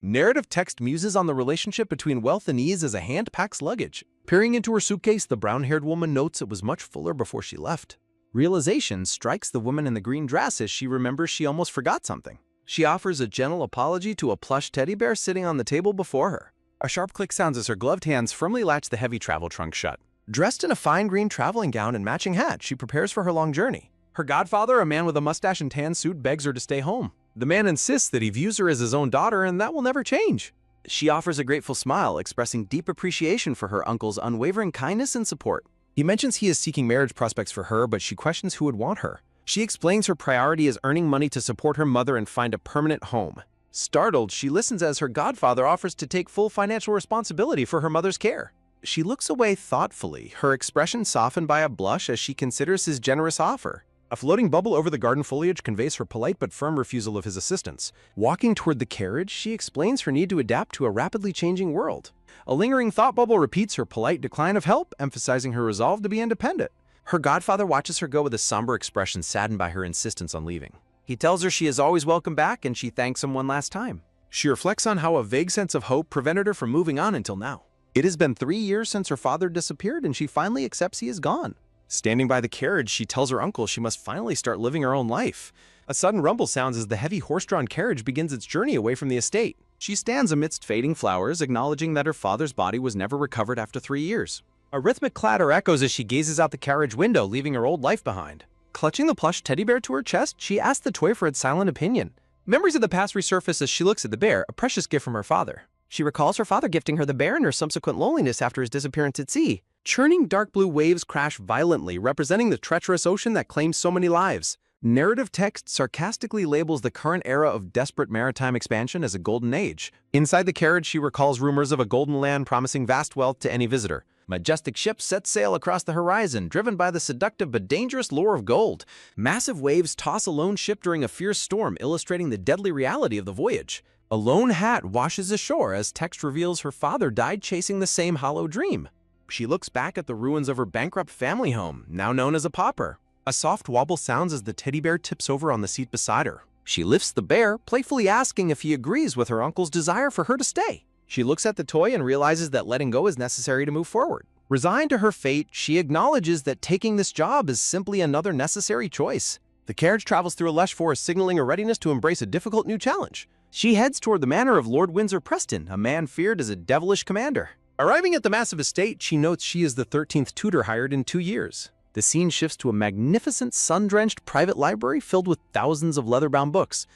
Narrative text muses on the relationship between wealth and ease as a hand packs luggage. Peering into her suitcase, the brown-haired woman notes it was much fuller before she left. Realization strikes the woman in the green dress as she remembers she almost forgot something. She offers a gentle apology to a plush teddy bear sitting on the table before her. A sharp click sounds as her gloved hands firmly latch the heavy travel trunk shut. Dressed in a fine green traveling gown and matching hat, she prepares for her long journey. Her godfather, a man with a mustache and tan suit, begs her to stay home. The man insists that he views her as his own daughter and that will never change. She offers a grateful smile, expressing deep appreciation for her uncle's unwavering kindness and support. He mentions he is seeking marriage prospects for her, but she questions who would want her. She explains her priority is earning money to support her mother and find a permanent home. Startled, she listens as her godfather offers to take full financial responsibility for her mother's care. She looks away thoughtfully, her expression softened by a blush as she considers his generous offer. A floating bubble over the garden foliage conveys her polite but firm refusal of his assistance. Walking toward the carriage, she explains her need to adapt to a rapidly changing world. A lingering thought bubble repeats her polite decline of help, emphasizing her resolve to be independent. Her godfather watches her go with a somber expression saddened by her insistence on leaving. He tells her she is always welcome back and she thanks him one last time. She reflects on how a vague sense of hope prevented her from moving on until now. It has been 3 years since her father disappeared and she finally accepts he is gone. Standing by the carriage, she tells her uncle she must finally start living her own life. A sudden rumble sounds as the heavy horse-drawn carriage begins its journey away from the estate. She stands amidst fading flowers, acknowledging that her father's body was never recovered after 3 years. A rhythmic clatter echoes as she gazes out the carriage window, leaving her old life behind. Clutching the plush teddy bear to her chest, she asks the toy for its silent opinion. Memories of the past resurface as she looks at the bear, a precious gift from her father. She recalls her father gifting her the bear and her subsequent loneliness after his disappearance at sea. Churning dark blue waves crash violently, representing the treacherous ocean that claims so many lives. Narrative text sarcastically labels the current era of desperate maritime expansion as a golden age. Inside the carriage, she recalls rumors of a golden land promising vast wealth to any visitor. Majestic ships set sail across the horizon, driven by the seductive but dangerous lure of gold. Massive waves toss a lone ship during a fierce storm, illustrating the deadly reality of the voyage. A lone hat washes ashore as text reveals her father died chasing the same hollow dream. She looks back at the ruins of her bankrupt family home, now known as a pauper. A soft wobble sounds as the teddy bear tips over on the seat beside her. She lifts the bear, playfully asking if he agrees with her uncle's desire for her to stay. She looks at the toy and realizes that letting go is necessary to move forward. Resigned to her fate, she acknowledges that taking this job is simply another necessary choice. The carriage travels through a lush forest, signaling a readiness to embrace a difficult new challenge. She heads toward the manor of Lord Windsor Preston, a man feared as a devilish commander. Arriving at the massive estate, she notes she is the 13th tutor hired in 2 years. The scene shifts to a magnificent, sun-drenched private library filled with thousands of leather-bound books.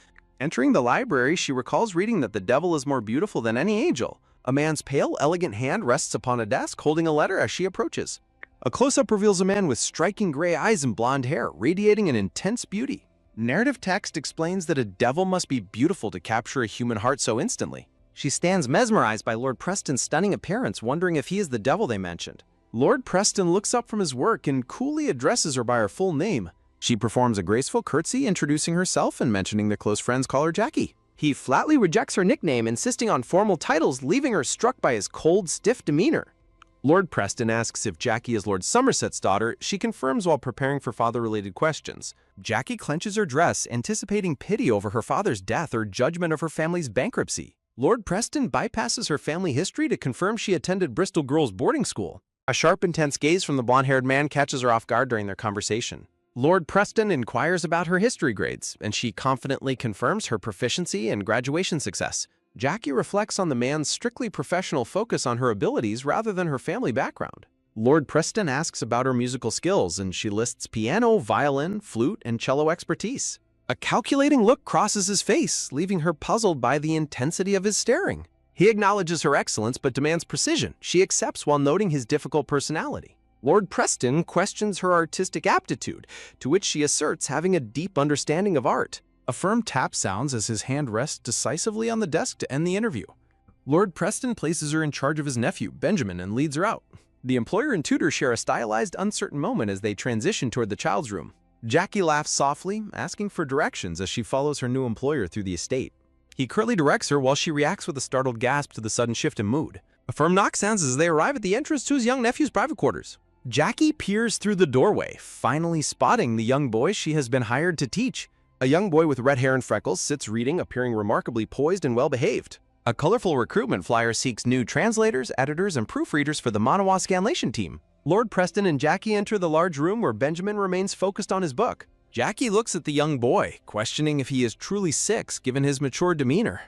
Entering the library, she recalls reading that the devil is more beautiful than any angel. A man's pale, elegant hand rests upon a desk, holding a letter as she approaches. A close-up reveals a man with striking gray eyes and blonde hair, radiating an intense beauty. Narrative text explains that a devil must be beautiful to capture a human heart so instantly. She stands mesmerized by Lord Preston's stunning appearance, wondering if he is the devil they mentioned. Lord Preston looks up from his work and coolly addresses her by her full name. She performs a graceful curtsy, introducing herself and mentioning their close friends call her Jackie. He flatly rejects her nickname, insisting on formal titles, leaving her struck by his cold, stiff demeanor. Lord Preston asks if Jackie is Lord Somerset's daughter. She confirms while preparing for father-related questions. Jackie clenches her dress, anticipating pity over her father's death or judgment of her family's bankruptcy. Lord Preston bypasses her family history to confirm she attended Bristol Girls' Boarding School. A sharp, intense gaze from the blonde-haired man catches her off guard during their conversation. Lord Preston inquires about her history grades, and she confidently confirms her proficiency and graduation success. Jackie reflects on the man's strictly professional focus on her abilities rather than her family background. Lord Preston asks about her musical skills, and she lists piano, violin, flute, and cello expertise. A calculating look crosses his face, leaving her puzzled by the intensity of his staring. He acknowledges her excellence but demands precision. She accepts while noting his difficult personality. Lord Preston questions her artistic aptitude, to which she asserts having a deep understanding of art. A firm tap sounds as his hand rests decisively on the desk to end the interview. Lord Preston places her in charge of his nephew, Benjamin, and leads her out. The employer and tutor share a stylized, uncertain moment as they transition toward the child's room. Jackie laughs softly, asking for directions as she follows her new employer through the estate. He curtly directs her while she reacts with a startled gasp to the sudden shift in mood. A firm knock sounds as they arrive at the entrance to his young nephew's private quarters. Jackie peers through the doorway, finally spotting the young boy she has been hired to teach. A young boy with red hair and freckles sits reading, appearing remarkably poised and well-behaved. A colorful recruitment flyer seeks new translators, editors, and proofreaders for the Manhwa scanlation team. Lord Preston and Jackie enter the large room where Benjamin remains focused on his book. Jackie looks at the young boy, questioning if he is truly 6 given his mature demeanor.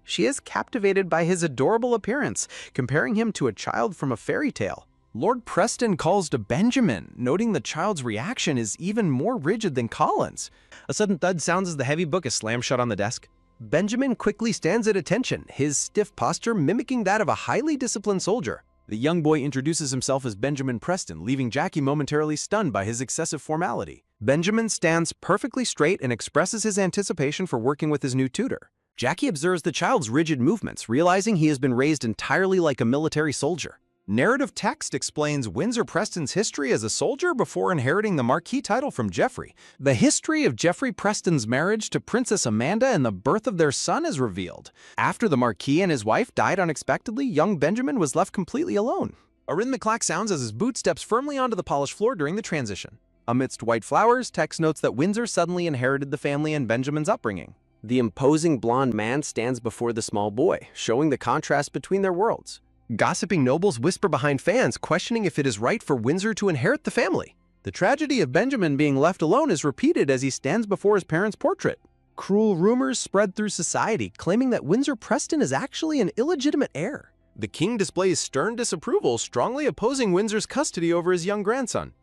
She is captivated by his adorable appearance, comparing him to a child from a fairy tale. Lord Preston calls to Benjamin, noting the child's reaction is even more rigid than Colin's. A sudden thud sounds as the heavy book is slammed shut on the desk. Benjamin quickly stands at attention, his stiff posture mimicking that of a highly disciplined soldier. The young boy introduces himself as Benjamin Preston, leaving Jackie momentarily stunned by his excessive formality. Benjamin stands perfectly straight and expresses his anticipation for working with his new tutor. Jackie observes the child's rigid movements, realizing he has been raised entirely like a military soldier. Narrative text explains Windsor Preston's history as a soldier before inheriting the Marquis title from Geoffrey. The history of Geoffrey Preston's marriage to Princess Amanda and the birth of their son is revealed. After the Marquis and his wife died unexpectedly, young Benjamin was left completely alone. A rhythmic clack sounds as his boot steps firmly onto the polished floor during the transition. Amidst white flowers, text notes that Windsor suddenly inherited the family and Benjamin's upbringing. The imposing blonde man stands before the small boy, showing the contrast between their worlds. Gossiping nobles whisper behind fans, questioning if it is right for Windsor to inherit the family. The tragedy of Benjamin being left alone is repeated as he stands before his parents' portrait. Cruel rumors spread through society, claiming that Windsor Preston is actually an illegitimate heir. The king displays stern disapproval, strongly opposing Windsor's custody over his young grandson.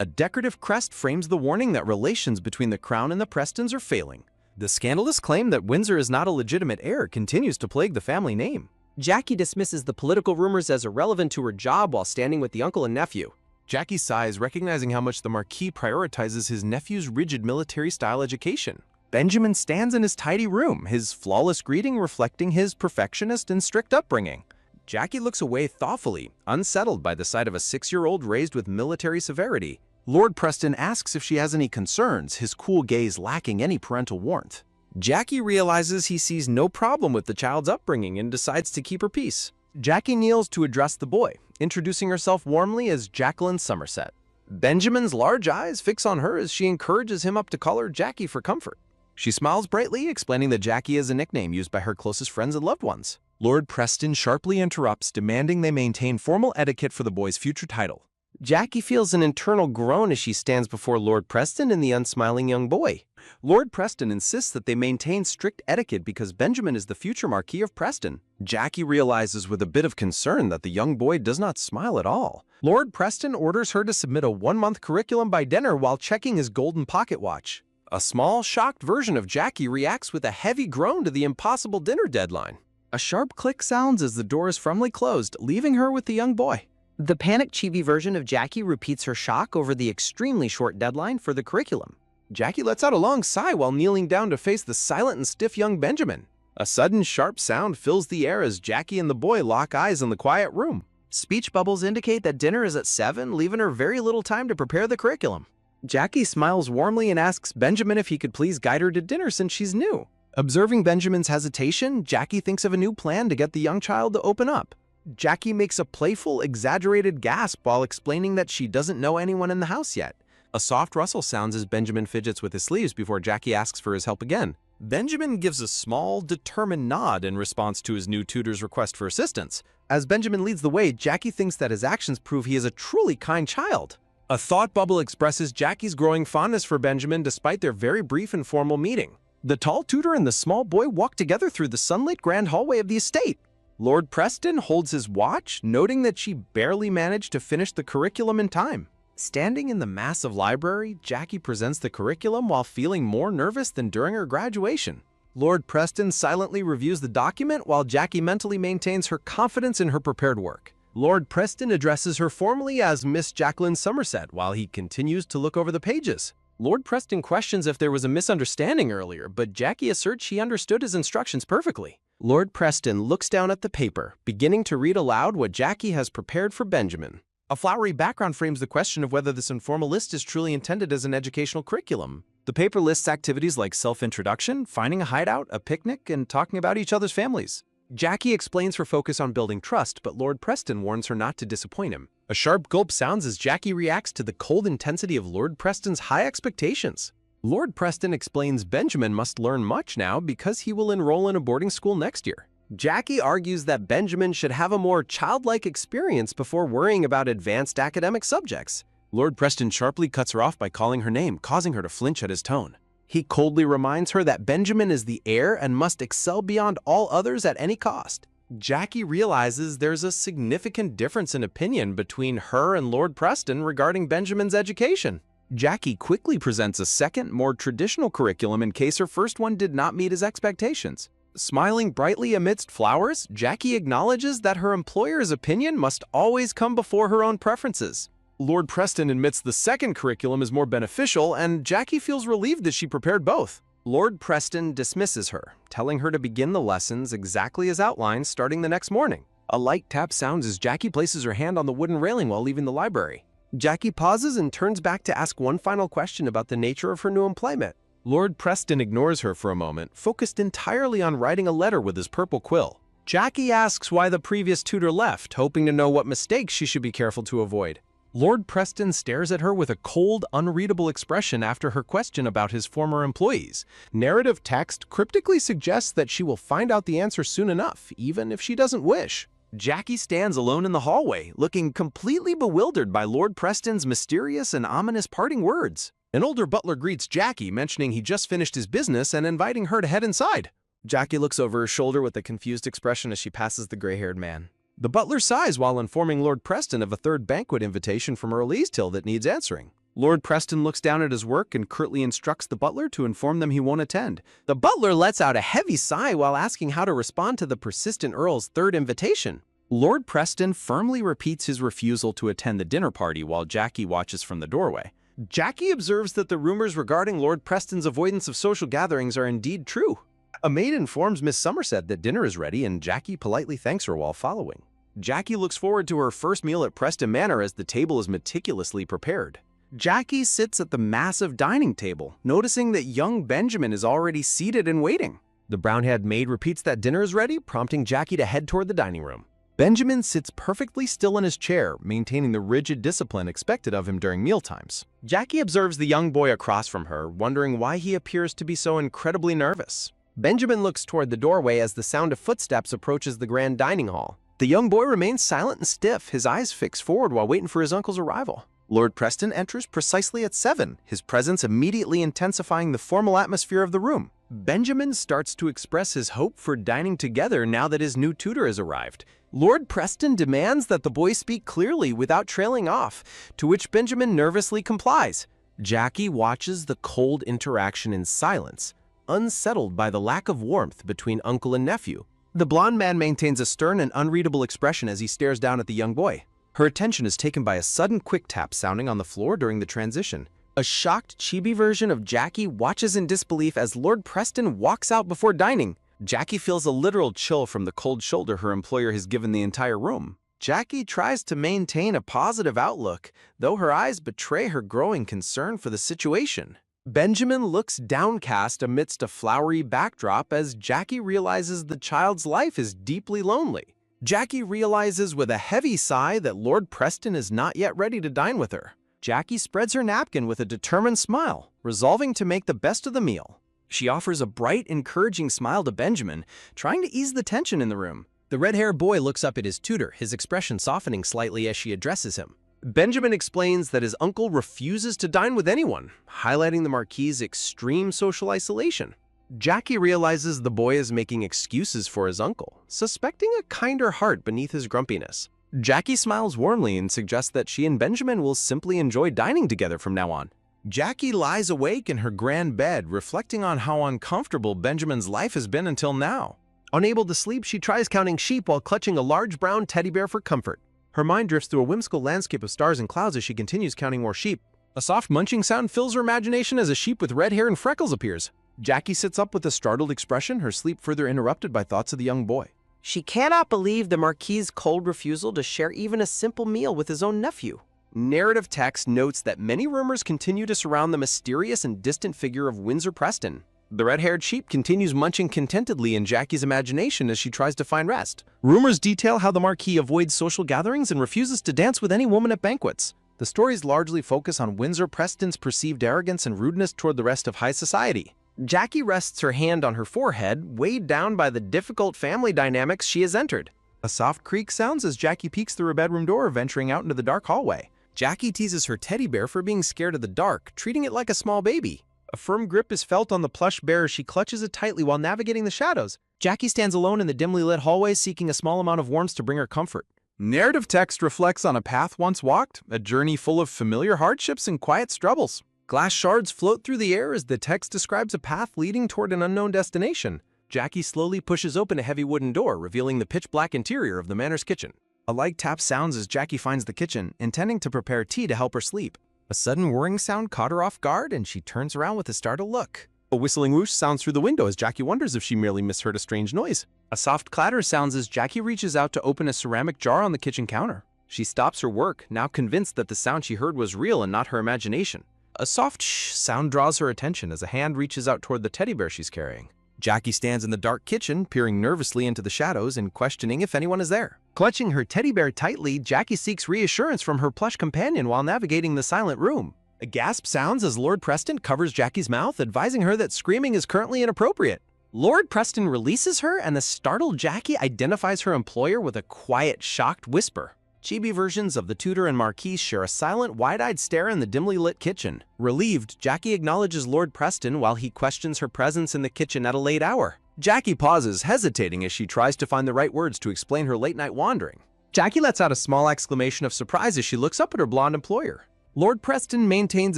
A decorative crest frames the warning that relations between the crown and the Prestons are failing. The scandalous claim that Windsor is not a legitimate heir continues to plague the family name. Jackie dismisses the political rumors as irrelevant to her job while standing with the uncle and nephew. Jackie sighs, recognizing how much the Marquis prioritizes his nephew's rigid military-style education. Benjamin stands in his tidy room, his flawless greeting reflecting his perfectionist and strict upbringing. Jackie looks away thoughtfully, unsettled by the sight of a 6-year-old raised with military severity. Lord Preston asks if she has any concerns, his cool gaze lacking any parental warmth. Jackie realizes he sees no problem with the child's upbringing and decides to keep her peace. Jackie kneels to address the boy, introducing herself warmly as Jacqueline Somerset. Benjamin's large eyes fix on her as she encourages him up to call her Jackie for comfort. She smiles brightly, explaining that Jackie is a nickname used by her closest friends and loved ones. Lord Preston sharply interrupts, demanding they maintain formal etiquette for the boy's future title. Jackie feels an internal groan as she stands before Lord Preston and the unsmiling young boy. Lord Preston insists that they maintain strict etiquette because Benjamin is the future Marquis of Preston. Jackie realizes with a bit of concern that the young boy does not smile at all. Lord Preston orders her to submit a 1-month curriculum by dinner while checking his golden pocket watch. A small, shocked version of Jackie reacts with a heavy groan to the impossible dinner deadline. A sharp click sounds as the door is firmly closed, leaving her with the young boy. The panicked chibi version of Jackie repeats her shock over the extremely short deadline for the curriculum. Jackie lets out a long sigh while kneeling down to face the silent and stiff young Benjamin. A sudden sharp sound fills the air as Jackie and the boy lock eyes in the quiet room. Speech bubbles indicate that dinner is at 7, leaving her very little time to prepare the curriculum. Jackie smiles warmly and asks Benjamin if he could please guide her to dinner since she's new. Observing Benjamin's hesitation, Jackie thinks of a new plan to get the young child to open up. Jackie makes a playful, exaggerated gasp while explaining that she doesn't know anyone in the house yet. A soft rustle sounds as Benjamin fidgets with his sleeves before Jackie asks for his help again. Benjamin gives a small, determined nod in response to his new tutor's request for assistance. As Benjamin leads the way, Jackie thinks that his actions prove he is a truly kind child. A thought bubble expresses Jackie's growing fondness for Benjamin despite their very brief and formal meeting. The tall tutor and the small boy walk together through the sunlit grand hallway of the estate. Lord Preston holds his watch, noting that she barely managed to finish the curriculum in time. Standing in the massive library, Jackie presents the curriculum while feeling more nervous than during her graduation. Lord Preston silently reviews the document while Jackie mentally maintains her confidence in her prepared work. Lord Preston addresses her formally as Miss Jacqueline Somerset while he continues to look over the pages. Lord Preston questions if there was a misunderstanding earlier, but Jackie asserts she understood his instructions perfectly. Lord Preston looks down at the paper, beginning to read aloud what Jackie has prepared for Benjamin. A flowery background frames the question of whether this informal list is truly intended as an educational curriculum. The paper lists activities like self-introduction, finding a hideout, a picnic, and talking about each other's families. Jackie explains her focus on building trust, but Lord Preston warns her not to disappoint him. A sharp gulp sounds as Jackie reacts to the cold intensity of Lord Preston's high expectations. Lord Preston explains Benjamin must learn much now because he will enroll in a boarding school next year. Jackie argues that Benjamin should have a more childlike experience before worrying about advanced academic subjects. Lord Preston sharply cuts her off by calling her name, causing her to flinch at his tone. He coldly reminds her that Benjamin is the heir and must excel beyond all others at any cost. Jackie realizes there's a significant difference in opinion between her and Lord Preston regarding Benjamin's education. Jackie quickly presents a second, more traditional curriculum in case her first one did not meet his expectations. Smiling brightly amidst flowers, Jackie acknowledges that her employer's opinion must always come before her own preferences. Lord Preston admits the second curriculum is more beneficial, and Jackie feels relieved that she prepared both. Lord Preston dismisses her, telling her to begin the lessons exactly as outlined starting the next morning. A light tap sounds as Jackie places her hand on the wooden railing while leaving the library. Jackie pauses and turns back to ask one final question about the nature of her new employment. Lord Preston ignores her for a moment, focused entirely on writing a letter with his purple quill. Jackie asks why the previous tutor left, hoping to know what mistakes she should be careful to avoid. Lord Preston stares at her with a cold, unreadable expression after her question about his former employees. Narrative text cryptically suggests that she will find out the answer soon enough, even if she doesn't wish. Jackie stands alone in the hallway, looking completely bewildered by Lord Preston's mysterious and ominous parting words. An older butler greets Jackie, mentioning he just finished his business and inviting her to head inside. Jackie looks over her shoulder with a confused expression as she passes the gray-haired man. The butler sighs while informing Lord Preston of a third banquet invitation from Earl Eastil that needs answering. Lord Preston looks down at his work and curtly instructs the butler to inform them he won't attend. The butler lets out a heavy sigh while asking how to respond to the persistent Earl's third invitation. Lord Preston firmly repeats his refusal to attend the dinner party while Jackie watches from the doorway. Jackie observes that the rumors regarding Lord Preston's avoidance of social gatherings are indeed true. A maid informs Miss Somerset that dinner is ready, and Jackie politely thanks her while following. Jackie looks forward to her first meal at Preston Manor as the table is meticulously prepared. Jackie sits at the massive dining table, noticing that young Benjamin is already seated and waiting. The brown-haired maid repeats that dinner is ready, prompting Jackie to head toward the dining room. Benjamin sits perfectly still in his chair, maintaining the rigid discipline expected of him during mealtimes. Jackie observes the young boy across from her, wondering why he appears to be so incredibly nervous. Benjamin looks toward the doorway as the sound of footsteps approaches the grand dining hall. The young boy remains silent and stiff, his eyes fixed forward while waiting for his uncle's arrival. Lord Preston enters precisely at 7, his presence immediately intensifying the formal atmosphere of the room. Benjamin starts to express his hope for dining together now that his new tutor has arrived. Lord Preston demands that the boy speak clearly without trailing off, to which Benjamin nervously complies. Jackie watches the cold interaction in silence, unsettled by the lack of warmth between uncle and nephew. The blonde man maintains a stern and unreadable expression as he stares down at the young boy. Her attention is taken by a sudden quick tap sounding on the floor during the transition. A shocked chibi version of Jackie watches in disbelief as Lord Preston walks out before dining. Jackie feels a literal chill from the cold shoulder her employer has given the entire room. Jackie tries to maintain a positive outlook, though her eyes betray her growing concern for the situation. Benjamin looks downcast amidst a flowery backdrop as Jackie realizes the child's life is deeply lonely. Jackie realizes with a heavy sigh that Lord Preston is not yet ready to dine with her. Jackie spreads her napkin with a determined smile, resolving to make the best of the meal. She offers a bright, encouraging smile to Benjamin, trying to ease the tension in the room. The red-haired boy looks up at his tutor, his expression softening slightly as she addresses him. Benjamin explains that his uncle refuses to dine with anyone, highlighting the Marquis's extreme social isolation. Jackie realizes the boy is making excuses for his uncle, suspecting a kinder heart beneath his grumpiness. Jackie smiles warmly and suggests that she and Benjamin will simply enjoy dining together from now on. Jackie lies awake in her grand bed, reflecting on how uncomfortable Benjamin's life has been until now. Unable to sleep, she tries counting sheep while clutching a large brown teddy bear for comfort. Her mind drifts through a whimsical landscape of stars and clouds as she continues counting more sheep. A soft munching sound fills her imagination as a sheep with red hair and freckles appears. Jackie sits up with a startled expression, her sleep further interrupted by thoughts of the young boy. She cannot believe the Marquis's cold refusal to share even a simple meal with his own nephew. Narrative text notes that many rumors continue to surround the mysterious and distant figure of Windsor Preston. The red-haired sheep continues munching contentedly in Jackie's imagination as she tries to find rest. Rumors detail how the Marquis avoids social gatherings and refuses to dance with any woman at banquets. The stories largely focus on Windsor Preston's perceived arrogance and rudeness toward the rest of high society. Jackie rests her hand on her forehead, weighed down by the difficult family dynamics she has entered. A soft creak sounds as Jackie peeks through her bedroom door, venturing out into the dark hallway. Jackie teases her teddy bear for being scared of the dark, treating it like a small baby. A firm grip is felt on the plush bear as she clutches it tightly while navigating the shadows. Jackie stands alone in the dimly lit hallway, seeking a small amount of warmth to bring her comfort. Narrative text reflects on a path once walked, a journey full of familiar hardships and quiet struggles. Glass shards float through the air as the text describes a path leading toward an unknown destination. Jackie slowly pushes open a heavy wooden door, revealing the pitch-black interior of the manor's kitchen. A light tap sounds as Jackie finds the kitchen, intending to prepare tea to help her sleep. A sudden whirring sound caught her off guard, and she turns around with a startled look. A whistling whoosh sounds through the window as Jackie wonders if she merely misheard a strange noise. A soft clatter sounds as Jackie reaches out to open a ceramic jar on the kitchen counter. She stops her work, now convinced that the sound she heard was real and not her imagination. A soft shh sound draws her attention as a hand reaches out toward the teddy bear she's carrying. Jackie stands in the dark kitchen, peering nervously into the shadows and questioning if anyone is there. Clutching her teddy bear tightly, Jackie seeks reassurance from her plush companion while navigating the silent room. A gasp sounds as Lord Preston covers Jackie's mouth, advising her that screaming is currently inappropriate. Lord Preston releases her, and the startled Jackie identifies her employer with a quiet, shocked whisper. Chibi versions of the tutor and marquise share a silent, wide-eyed stare in the dimly lit kitchen. Relieved, Jackie acknowledges Lord Preston while he questions her presence in the kitchen at a late hour. Jackie pauses, hesitating as she tries to find the right words to explain her late-night wandering. Jackie lets out a small exclamation of surprise as she looks up at her blonde employer. Lord Preston maintains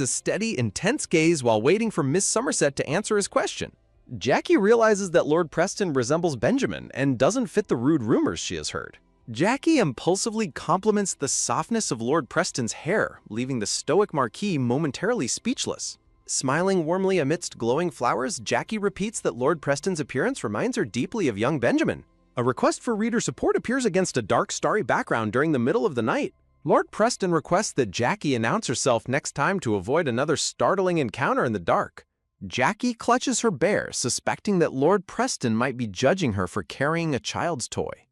a steady, intense gaze while waiting for Miss Somerset to answer his question. Jackie realizes that Lord Preston resembles Benjamin and doesn't fit the rude rumors she has heard. Jackie impulsively compliments the softness of Lord Preston's hair, leaving the stoic Marquis momentarily speechless. Smiling warmly amidst glowing flowers, Jackie repeats that Lord Preston's appearance reminds her deeply of young Benjamin. A request for reader support appears against a dark, starry background during the middle of the night. Lord Preston requests that Jackie announce herself next time to avoid another startling encounter in the dark. Jackie clutches her bear, suspecting that Lord Preston might be judging her for carrying a child's toy.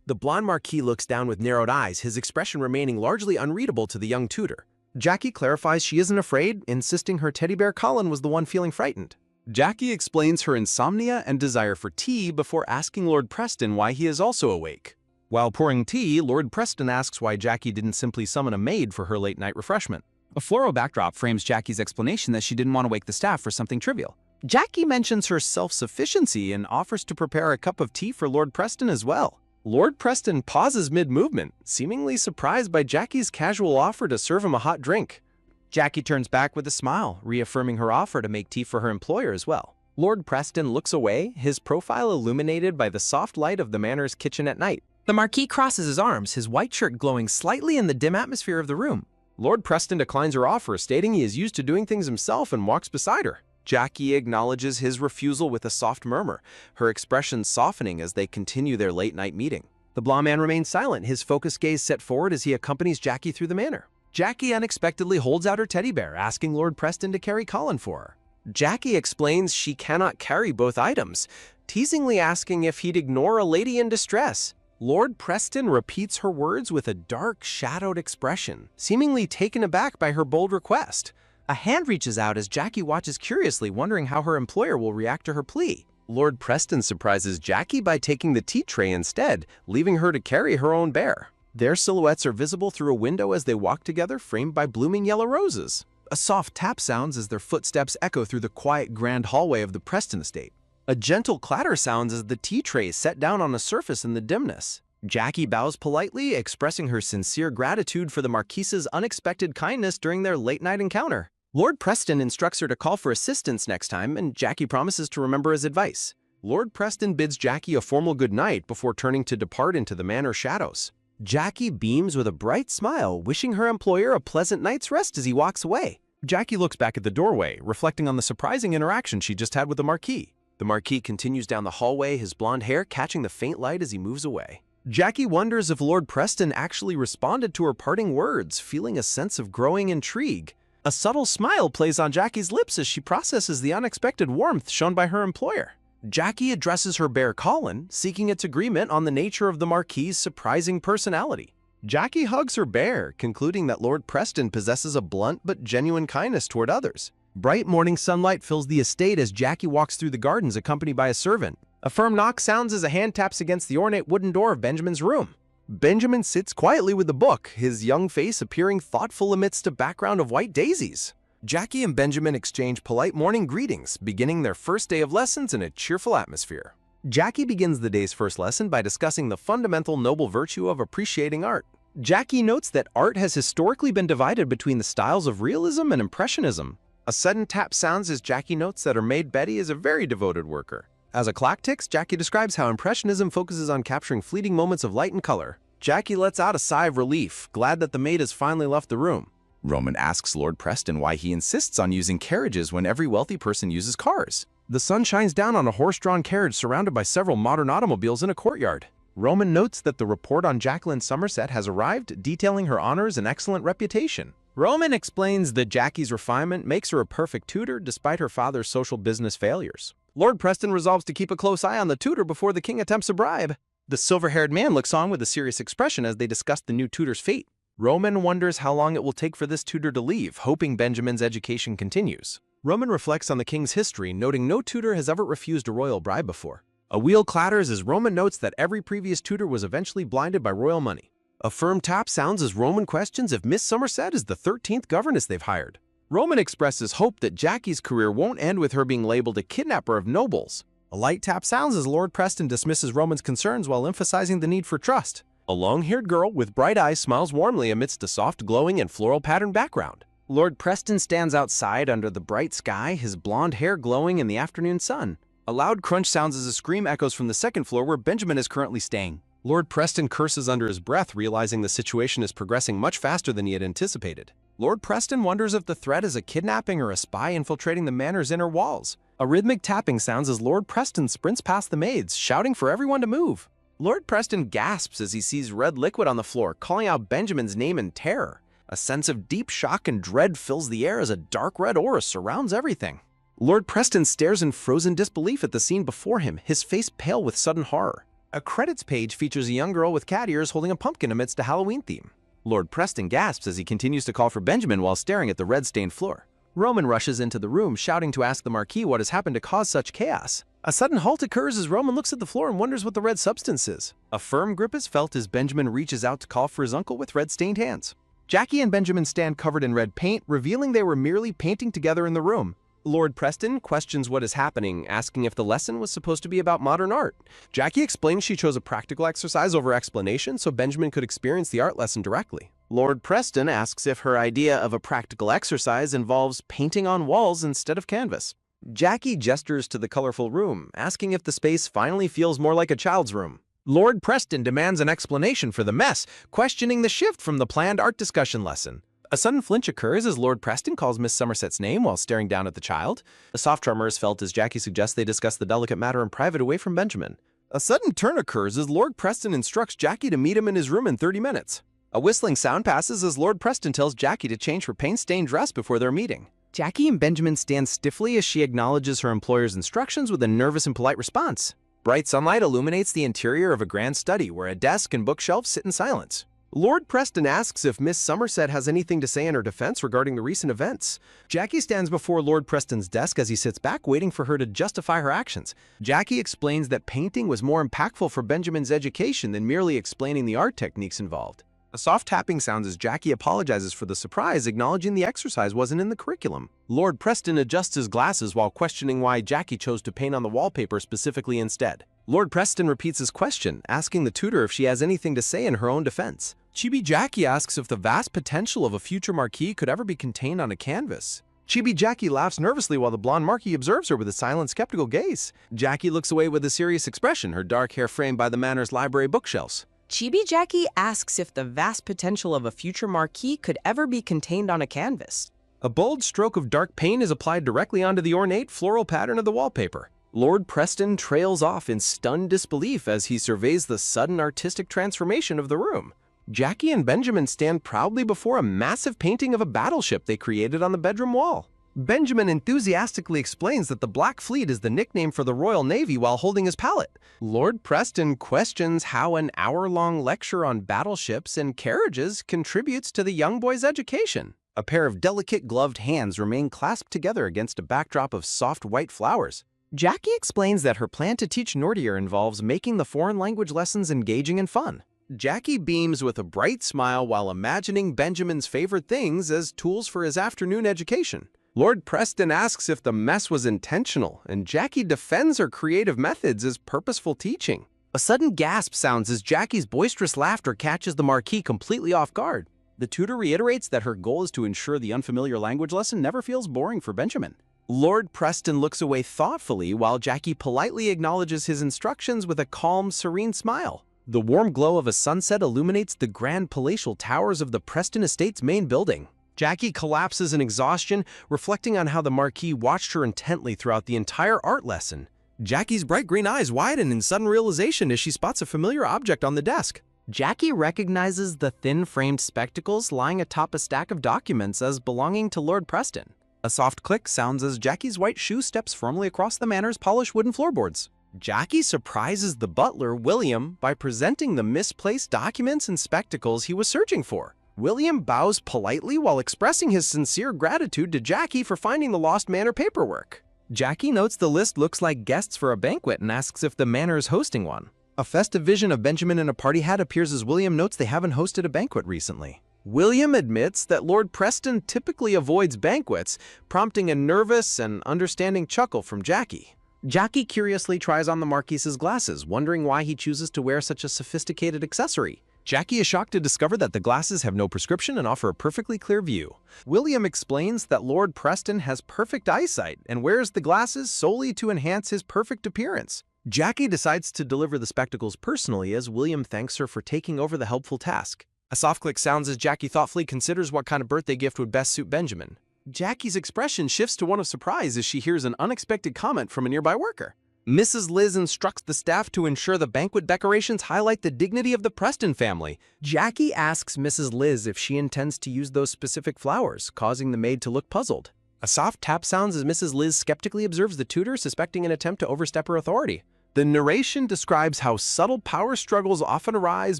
The blonde Marquis looks down with narrowed eyes, his expression remaining largely unreadable to the young tutor. Jackie clarifies she isn't afraid, insisting her teddy bear Colin was the one feeling frightened. Jackie explains her insomnia and desire for tea before asking Lord Preston why he is also awake. While pouring tea, Lord Preston asks why Jackie didn't simply summon a maid for her late-night refreshment. A floral backdrop frames Jackie's explanation that she didn't want to wake the staff for something trivial. Jackie mentions her self-sufficiency and offers to prepare a cup of tea for Lord Preston as well. Lord Preston pauses mid-movement, seemingly surprised by Jackie's casual offer to serve him a hot drink. Jackie turns back with a smile, reaffirming her offer to make tea for her employer as well. Lord Preston looks away, his profile illuminated by the soft light of the manor's kitchen at night. The Marquis crosses his arms, his white shirt glowing slightly in the dim atmosphere of the room. Lord Preston declines her offer, stating he is used to doing things himself and walks beside her. Jackie acknowledges his refusal with a soft murmur, her expression softening as they continue their late-night meeting. The blond man remains silent, his focused gaze set forward as he accompanies Jackie through the manor. Jackie unexpectedly holds out her teddy bear, asking Lord Preston to carry Colin for her. Jackie explains she cannot carry both items, teasingly asking if he'd ignore a lady in distress. Lord Preston repeats her words with a dark, shadowed expression, seemingly taken aback by her bold request. A hand reaches out as Jackie watches curiously, wondering how her employer will react to her plea. Lord Preston surprises Jackie by taking the tea tray instead, leaving her to carry her own bear. Their silhouettes are visible through a window as they walk together, framed by blooming yellow roses. A soft tap sounds as their footsteps echo through the quiet grand hallway of the Preston estate. A gentle clatter sounds as the tea tray is set down on a surface in the dimness. Jackie bows politely, expressing her sincere gratitude for the Marquise's unexpected kindness during their late-night encounter. Lord Preston instructs her to call for assistance next time, and Jackie promises to remember his advice. Lord Preston bids Jackie a formal goodnight before turning to depart into the manor shadows. Jackie beams with a bright smile, wishing her employer a pleasant night's rest as he walks away. Jackie looks back at the doorway, reflecting on the surprising interaction she just had with the Marquis. The Marquis continues down the hallway, his blonde hair catching the faint light as he moves away. Jackie wonders if Lord Preston actually responded to her parting words, feeling a sense of growing intrigue. A subtle smile plays on Jackie's lips as she processes the unexpected warmth shown by her employer. Jackie addresses her bear Colin, seeking its agreement on the nature of the Marquis's surprising personality. Jackie hugs her bear, concluding that Lord Preston possesses a blunt but genuine kindness toward others. Bright morning sunlight fills the estate as Jackie walks through the gardens accompanied by a servant. A firm knock sounds as a hand taps against the ornate wooden door of Benjamin's room. Benjamin sits quietly with the book, his young face appearing thoughtful amidst a background of white daisies. Jackie and Benjamin exchange polite morning greetings, beginning their first day of lessons in a cheerful atmosphere. Jackie begins the day's first lesson by discussing the fundamental noble virtue of appreciating art. Jackie notes that art has historically been divided between the styles of realism and impressionism. A sudden tap sounds as Jackie notes that her maid Betty is a very devoted worker. As a clock ticks, Jackie describes how impressionism focuses on capturing fleeting moments of light and color. Jackie lets out a sigh of relief, glad that the maid has finally left the room. Roman asks Lord Preston why he insists on using carriages when every wealthy person uses cars. The sun shines down on a horse-drawn carriage surrounded by several modern automobiles in a courtyard. Roman notes that the report on Jacqueline Somerset has arrived, detailing her honors and excellent reputation. Roman explains that Jackie's refinement makes her a perfect tutor despite her father's social business failures. Lord Preston resolves to keep a close eye on the tutor before the king attempts a bribe. The silver-haired man looks on with a serious expression as they discuss the new tutor's fate. Roman wonders how long it will take for this tutor to leave, hoping Benjamin's education continues. Roman reflects on the king's history, noting no tutor has ever refused a royal bribe before. A wheel clatters as Roman notes that every previous tutor was eventually blinded by royal money. A firm tap sounds as Roman questions if Miss Somerset is the 13th governess they've hired. Roman expresses hope that Jackie's career won't end with her being labeled a kidnapper of nobles. A light tap sounds as Lord Preston dismisses Roman's concerns while emphasizing the need for trust. A long-haired girl with bright eyes smiles warmly amidst a soft glowing and floral patterned background. Lord Preston stands outside under the bright sky, his blonde hair glowing in the afternoon sun. A loud crunch sounds as a scream echoes from the second floor where Benjamin is currently staying. Lord Preston curses under his breath, realizing the situation is progressing much faster than he had anticipated. Lord Preston wonders if the threat is a kidnapping or a spy infiltrating the manor's inner walls. A rhythmic tapping sounds as Lord Preston sprints past the maids, shouting for everyone to move. Lord Preston gasps as he sees red liquid on the floor, calling out Benjamin's name in terror. A sense of deep shock and dread fills the air as a dark red aura surrounds everything. Lord Preston stares in frozen disbelief at the scene before him, his face pale with sudden horror. A credits page features a young girl with cat ears holding a pumpkin amidst a Halloween theme. Lord Preston gasps as he continues to call for Benjamin while staring at the red-stained floor. Roman rushes into the room, shouting to ask the Marquis what has happened to cause such chaos. A sudden halt occurs as Roman looks at the floor and wonders what the red substance is. A firm grip is felt as Benjamin reaches out to call for his uncle with red-stained hands. Jackie and Benjamin stand covered in red paint, revealing they were merely painting together in the room. Lord Preston questions what is happening, asking if the lesson was supposed to be about modern art. Jackie explains she chose a practical exercise over explanation so Benjamin could experience the art lesson directly. Lord Preston asks if her idea of a practical exercise involves painting on walls instead of canvas. Jackie gestures to the colorful room, asking if the space finally feels more like a child's room. Lord Preston demands an explanation for the mess, questioning the shift from the planned art discussion lesson. A sudden flinch occurs as Lord Preston calls Miss Somerset's name while staring down at the child. A soft tremor is felt as Jackie suggests they discuss the delicate matter in private away from Benjamin. A sudden turn occurs as Lord Preston instructs Jackie to meet him in his room in 30 minutes. A whistling sound passes as Lord Preston tells Jackie to change her paint-stained dress before their meeting. Jackie and Benjamin stand stiffly as she acknowledges her employer's instructions with a nervous and polite response. Bright sunlight illuminates the interior of a grand study where a desk and bookshelves sit in silence. Lord Preston asks if Miss Somerset has anything to say in her defense regarding the recent events. Jackie stands before Lord Preston's desk as he sits back, waiting for her to justify her actions. Jackie explains that painting was more impactful for Benjamin's education than merely explaining the art techniques involved. A soft tapping sounds as Jackie apologizes for the surprise, acknowledging the exercise wasn't in the curriculum. Lord Preston adjusts his glasses while questioning why Jackie chose to paint on the wallpaper specifically instead. Lord Preston repeats his question, asking the tutor if she has anything to say in her own defense. Chibi Jackie asks if the vast potential of a future Marquis could ever be contained on a canvas. Chibi Jackie laughs nervously while the blonde Marquis observes her with a silent, skeptical gaze. Jackie looks away with a serious expression, her dark hair framed by the manor's library bookshelves. Chibi Jackie asks if the vast potential of a future Marquis could ever be contained on a canvas. A bold stroke of dark paint is applied directly onto the ornate floral pattern of the wallpaper. Lord Preston trails off in stunned disbelief as he surveys the sudden artistic transformation of the room. Jackie and Benjamin stand proudly before a massive painting of a battleship they created on the bedroom wall. Benjamin enthusiastically explains that the Black Fleet is the nickname for the Royal Navy while holding his palette. Lord Preston questions how an hour-long lecture on battleships and carriages contributes to the young boy's education. A pair of delicate gloved hands remain clasped together against a backdrop of soft white flowers. Jackie explains that her plan to teach Nordier involves making the foreign language lessons engaging and fun. Jackie beams with a bright smile while imagining Benjamin's favorite things as tools for his afternoon education. Lord Preston asks if the mess was intentional, and Jackie defends her creative methods as purposeful teaching. A sudden gasp sounds as Jackie's boisterous laughter catches the Marquis completely off guard. The tutor reiterates that her goal is to ensure the unfamiliar language lesson never feels boring for Benjamin. Lord Preston looks away thoughtfully while Jackie politely acknowledges his instructions with a calm, serene smile. The warm glow of a sunset illuminates the grand palatial towers of the Preston Estate's main building. Jackie collapses in exhaustion, reflecting on how the Marquis watched her intently throughout the entire art lesson. Jackie's bright green eyes widen in sudden realization as she spots a familiar object on the desk. Jackie recognizes the thin-framed spectacles lying atop a stack of documents as belonging to Lord Preston. A soft click sounds as Jackie's white shoe steps firmly across the manor's polished wooden floorboards. Jackie surprises the butler, William, by presenting the misplaced documents and spectacles he was searching for. William bows politely while expressing his sincere gratitude to Jackie for finding the lost manor paperwork. Jackie notes the list looks like guests for a banquet and asks if the manor is hosting one. A festive vision of Benjamin in a party hat appears as William notes they haven't hosted a banquet recently. William admits that Lord Preston typically avoids banquets, prompting a nervous and understanding chuckle from Jackie. Jackie curiously tries on the Marquis's glasses, wondering why he chooses to wear such a sophisticated accessory. Jackie is shocked to discover that the glasses have no prescription and offer a perfectly clear view. William explains that Lord Preston has perfect eyesight and wears the glasses solely to enhance his perfect appearance. Jackie decides to deliver the spectacles personally as William thanks her for taking over the helpful task. A soft click sounds as Jackie thoughtfully considers what kind of birthday gift would best suit Benjamin. Jackie's expression shifts to one of surprise as she hears an unexpected comment from a nearby worker. Mrs. Liz instructs the staff to ensure the banquet decorations highlight the dignity of the Preston family. Jackie asks Mrs. Liz if she intends to use those specific flowers, causing the maid to look puzzled. A soft tap sounds as Mrs. Liz skeptically observes the tutor, suspecting an attempt to overstep her authority. The narration describes how subtle power struggles often arise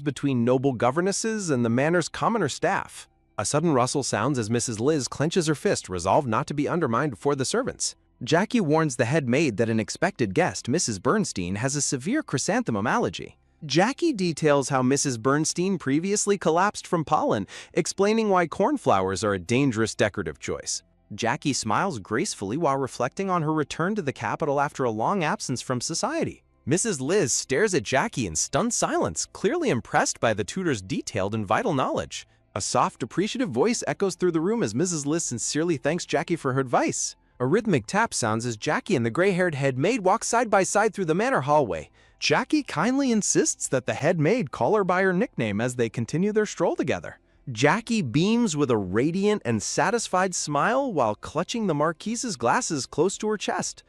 between noble governesses and the manor's commoner staff. A sudden rustle sounds as Mrs. Liz clenches her fist, resolved not to be undermined before the servants. Jackie warns the head maid that an expected guest, Mrs. Bernstein, has a severe chrysanthemum allergy. Jackie details how Mrs. Bernstein previously collapsed from pollen, explaining why cornflowers are a dangerous decorative choice. Jackie smiles gracefully while reflecting on her return to the capital after a long absence from society. Mrs. Liz stares at Jackie in stunned silence, clearly impressed by the tutor's detailed and vital knowledge. A soft, appreciative voice echoes through the room as Mrs. Liz sincerely thanks Jackie for her advice. A rhythmic tap sounds as Jackie and the gray-haired head maid walk side by side through the manor hallway. Jackie kindly insists that the head maid call her by her nickname as they continue their stroll together. Jackie beams with a radiant and satisfied smile while clutching the Marquise's glasses close to her chest.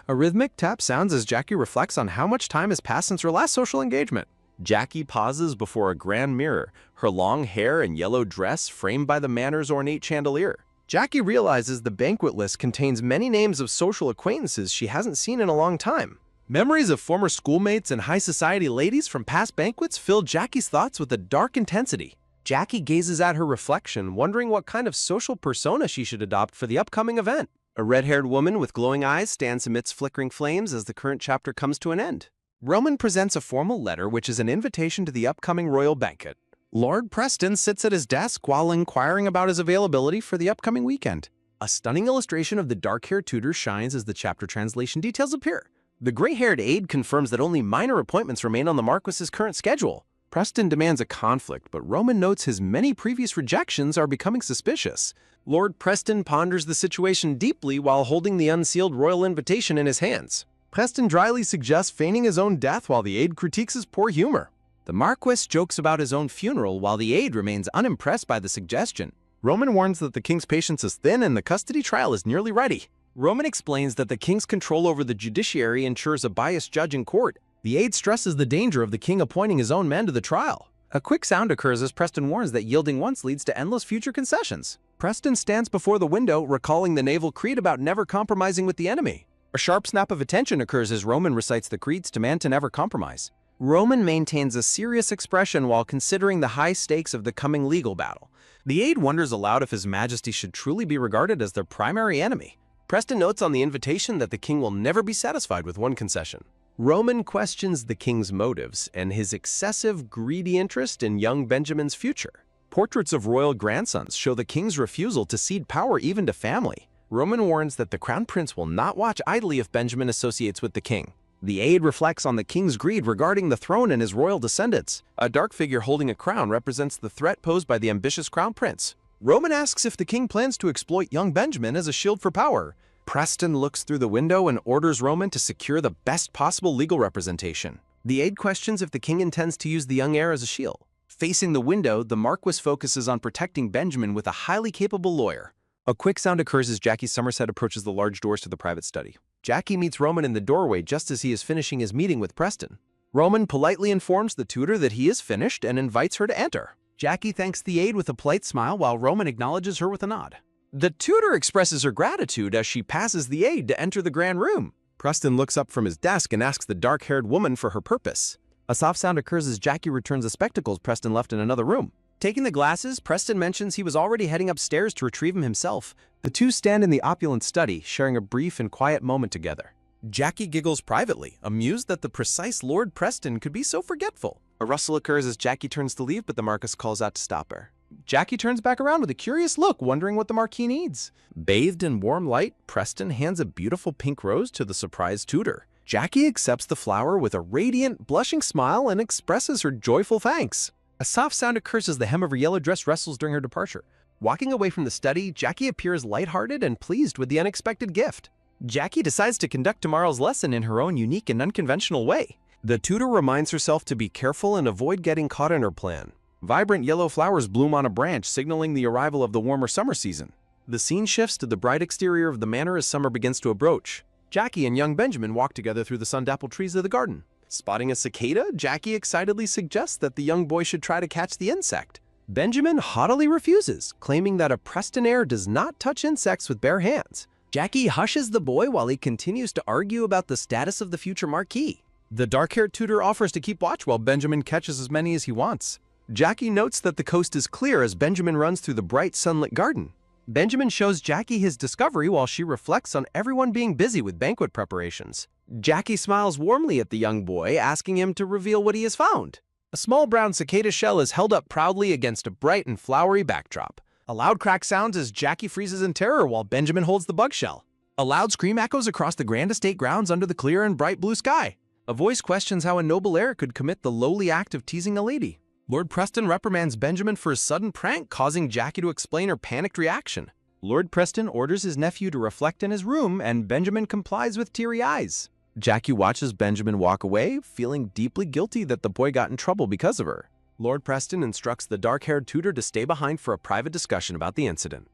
A rhythmic tap sounds as Jackie reflects on how much time has passed since her last social engagement. Jackie pauses before a grand mirror, her long hair and yellow dress framed by the manor's ornate chandelier. Jackie realizes the banquet list contains many names of social acquaintances she hasn't seen in a long time. Memories of former schoolmates and high society ladies from past banquets fill Jackie's thoughts with a dark intensity. Jackie gazes at her reflection, wondering what kind of social persona she should adopt for the upcoming event. A red-haired woman with glowing eyes stands amidst flickering flames as the current chapter comes to an end. Roman presents a formal letter which is an invitation to the upcoming royal banquet. Lord Preston sits at his desk while inquiring about his availability for the upcoming weekend. A stunning illustration of the dark-haired tutor shines as the chapter translation details appear. The gray-haired aide confirms that only minor appointments remain on the Marquis's current schedule. Preston demands a conflict, but Roman notes his many previous rejections are becoming suspicious. Lord Preston ponders the situation deeply while holding the unsealed royal invitation in his hands. Preston dryly suggests feigning his own death while the aide critiques his poor humor. The Marquis jokes about his own funeral while the aide remains unimpressed by the suggestion. Roman warns that the king's patience is thin and the custody trial is nearly ready. Roman explains that the king's control over the judiciary ensures a biased judge in court. The aide stresses the danger of the king appointing his own men to the trial. A quick sound occurs as Preston warns that yielding once leads to endless future concessions. Preston stands before the window, recalling the naval creed about never compromising with the enemy. A sharp snap of attention occurs as Roman recites the creed's demand to never compromise. Roman maintains a serious expression while considering the high stakes of the coming legal battle. The aide wonders aloud if His Majesty should truly be regarded as their primary enemy. Preston notes on the invitation that the king will never be satisfied with one concession. Roman questions the king's motives and his excessive, greedy interest in young Benjamin's future. Portraits of royal grandsons show the king's refusal to cede power even to family. Roman warns that the crown prince will not watch idly if Benjamin associates with the king. The aide reflects on the king's greed regarding the throne and his royal descendants. A dark figure holding a crown represents the threat posed by the ambitious crown prince. Roman asks if the king plans to exploit young Benjamin as a shield for power. Preston looks through the window and orders Roman to secure the best possible legal representation. The aide questions if the king intends to use the young heir as a shield. Facing the window, the Marquis focuses on protecting Benjamin with a highly capable lawyer. A quick sound occurs as Jackie Somerset approaches the large doors to the private study. Jackie meets Roman in the doorway just as he is finishing his meeting with Preston. Roman politely informs the tutor that he is finished and invites her to enter. Jackie thanks the aide with a polite smile while Roman acknowledges her with a nod. The tutor expresses her gratitude as she passes the aide to enter the grand room. Preston looks up from his desk and asks the dark-haired woman for her purpose. A soft sound occurs as Jackie returns the spectacles Preston left in another room. Taking the glasses, Preston mentions he was already heading upstairs to retrieve them himself. The two stand in the opulent study, sharing a brief and quiet moment together. Jackie giggles privately, amused that the precise Lord Preston could be so forgetful. A rustle occurs as Jackie turns to leave, but the Marquis calls out to stop her. Jackie turns back around with a curious look, wondering what the Marquis needs. Bathed in warm light, Preston hands a beautiful pink rose to the surprised tutor. Jackie accepts the flower with a radiant, blushing smile and expresses her joyful thanks. A soft sound occurs as the hem of her yellow dress rustles during her departure. Walking away from the study, Jackie appears lighthearted and pleased with the unexpected gift. Jackie decides to conduct tomorrow's lesson in her own unique and unconventional way. The tutor reminds herself to be careful and avoid getting caught in her plan. Vibrant yellow flowers bloom on a branch, signaling the arrival of the warmer summer season. The scene shifts to the bright exterior of the manor as summer begins to approach. Jackie and young Benjamin walk together through the sun-dappled trees of the garden. Spotting a cicada, Jackie excitedly suggests that the young boy should try to catch the insect. Benjamin haughtily refuses, claiming that a Preston heir does not touch insects with bare hands. Jackie hushes the boy while he continues to argue about the status of the future Marquis. The dark-haired tutor offers to keep watch while Benjamin catches as many as he wants. Jackie notes that the coast is clear as Benjamin runs through the bright sunlit garden. Benjamin shows Jackie his discovery while she reflects on everyone being busy with banquet preparations. Jackie smiles warmly at the young boy, asking him to reveal what he has found. A small brown cicada shell is held up proudly against a bright and flowery backdrop. A loud crack sounds as Jackie freezes in terror while Benjamin holds the bug shell. A loud scream echoes across the grand estate grounds under the clear and bright blue sky. A voice questions how a noble heir could commit the lowly act of teasing a lady. Lord Preston reprimands Benjamin for his sudden prank, causing Jackie to explain her panicked reaction. Lord Preston orders his nephew to reflect in his room, and Benjamin complies with teary eyes. Jackie watches Benjamin walk away, feeling deeply guilty that the boy got in trouble because of her. Lord Preston instructs the dark-haired tutor to stay behind for a private discussion about the incident.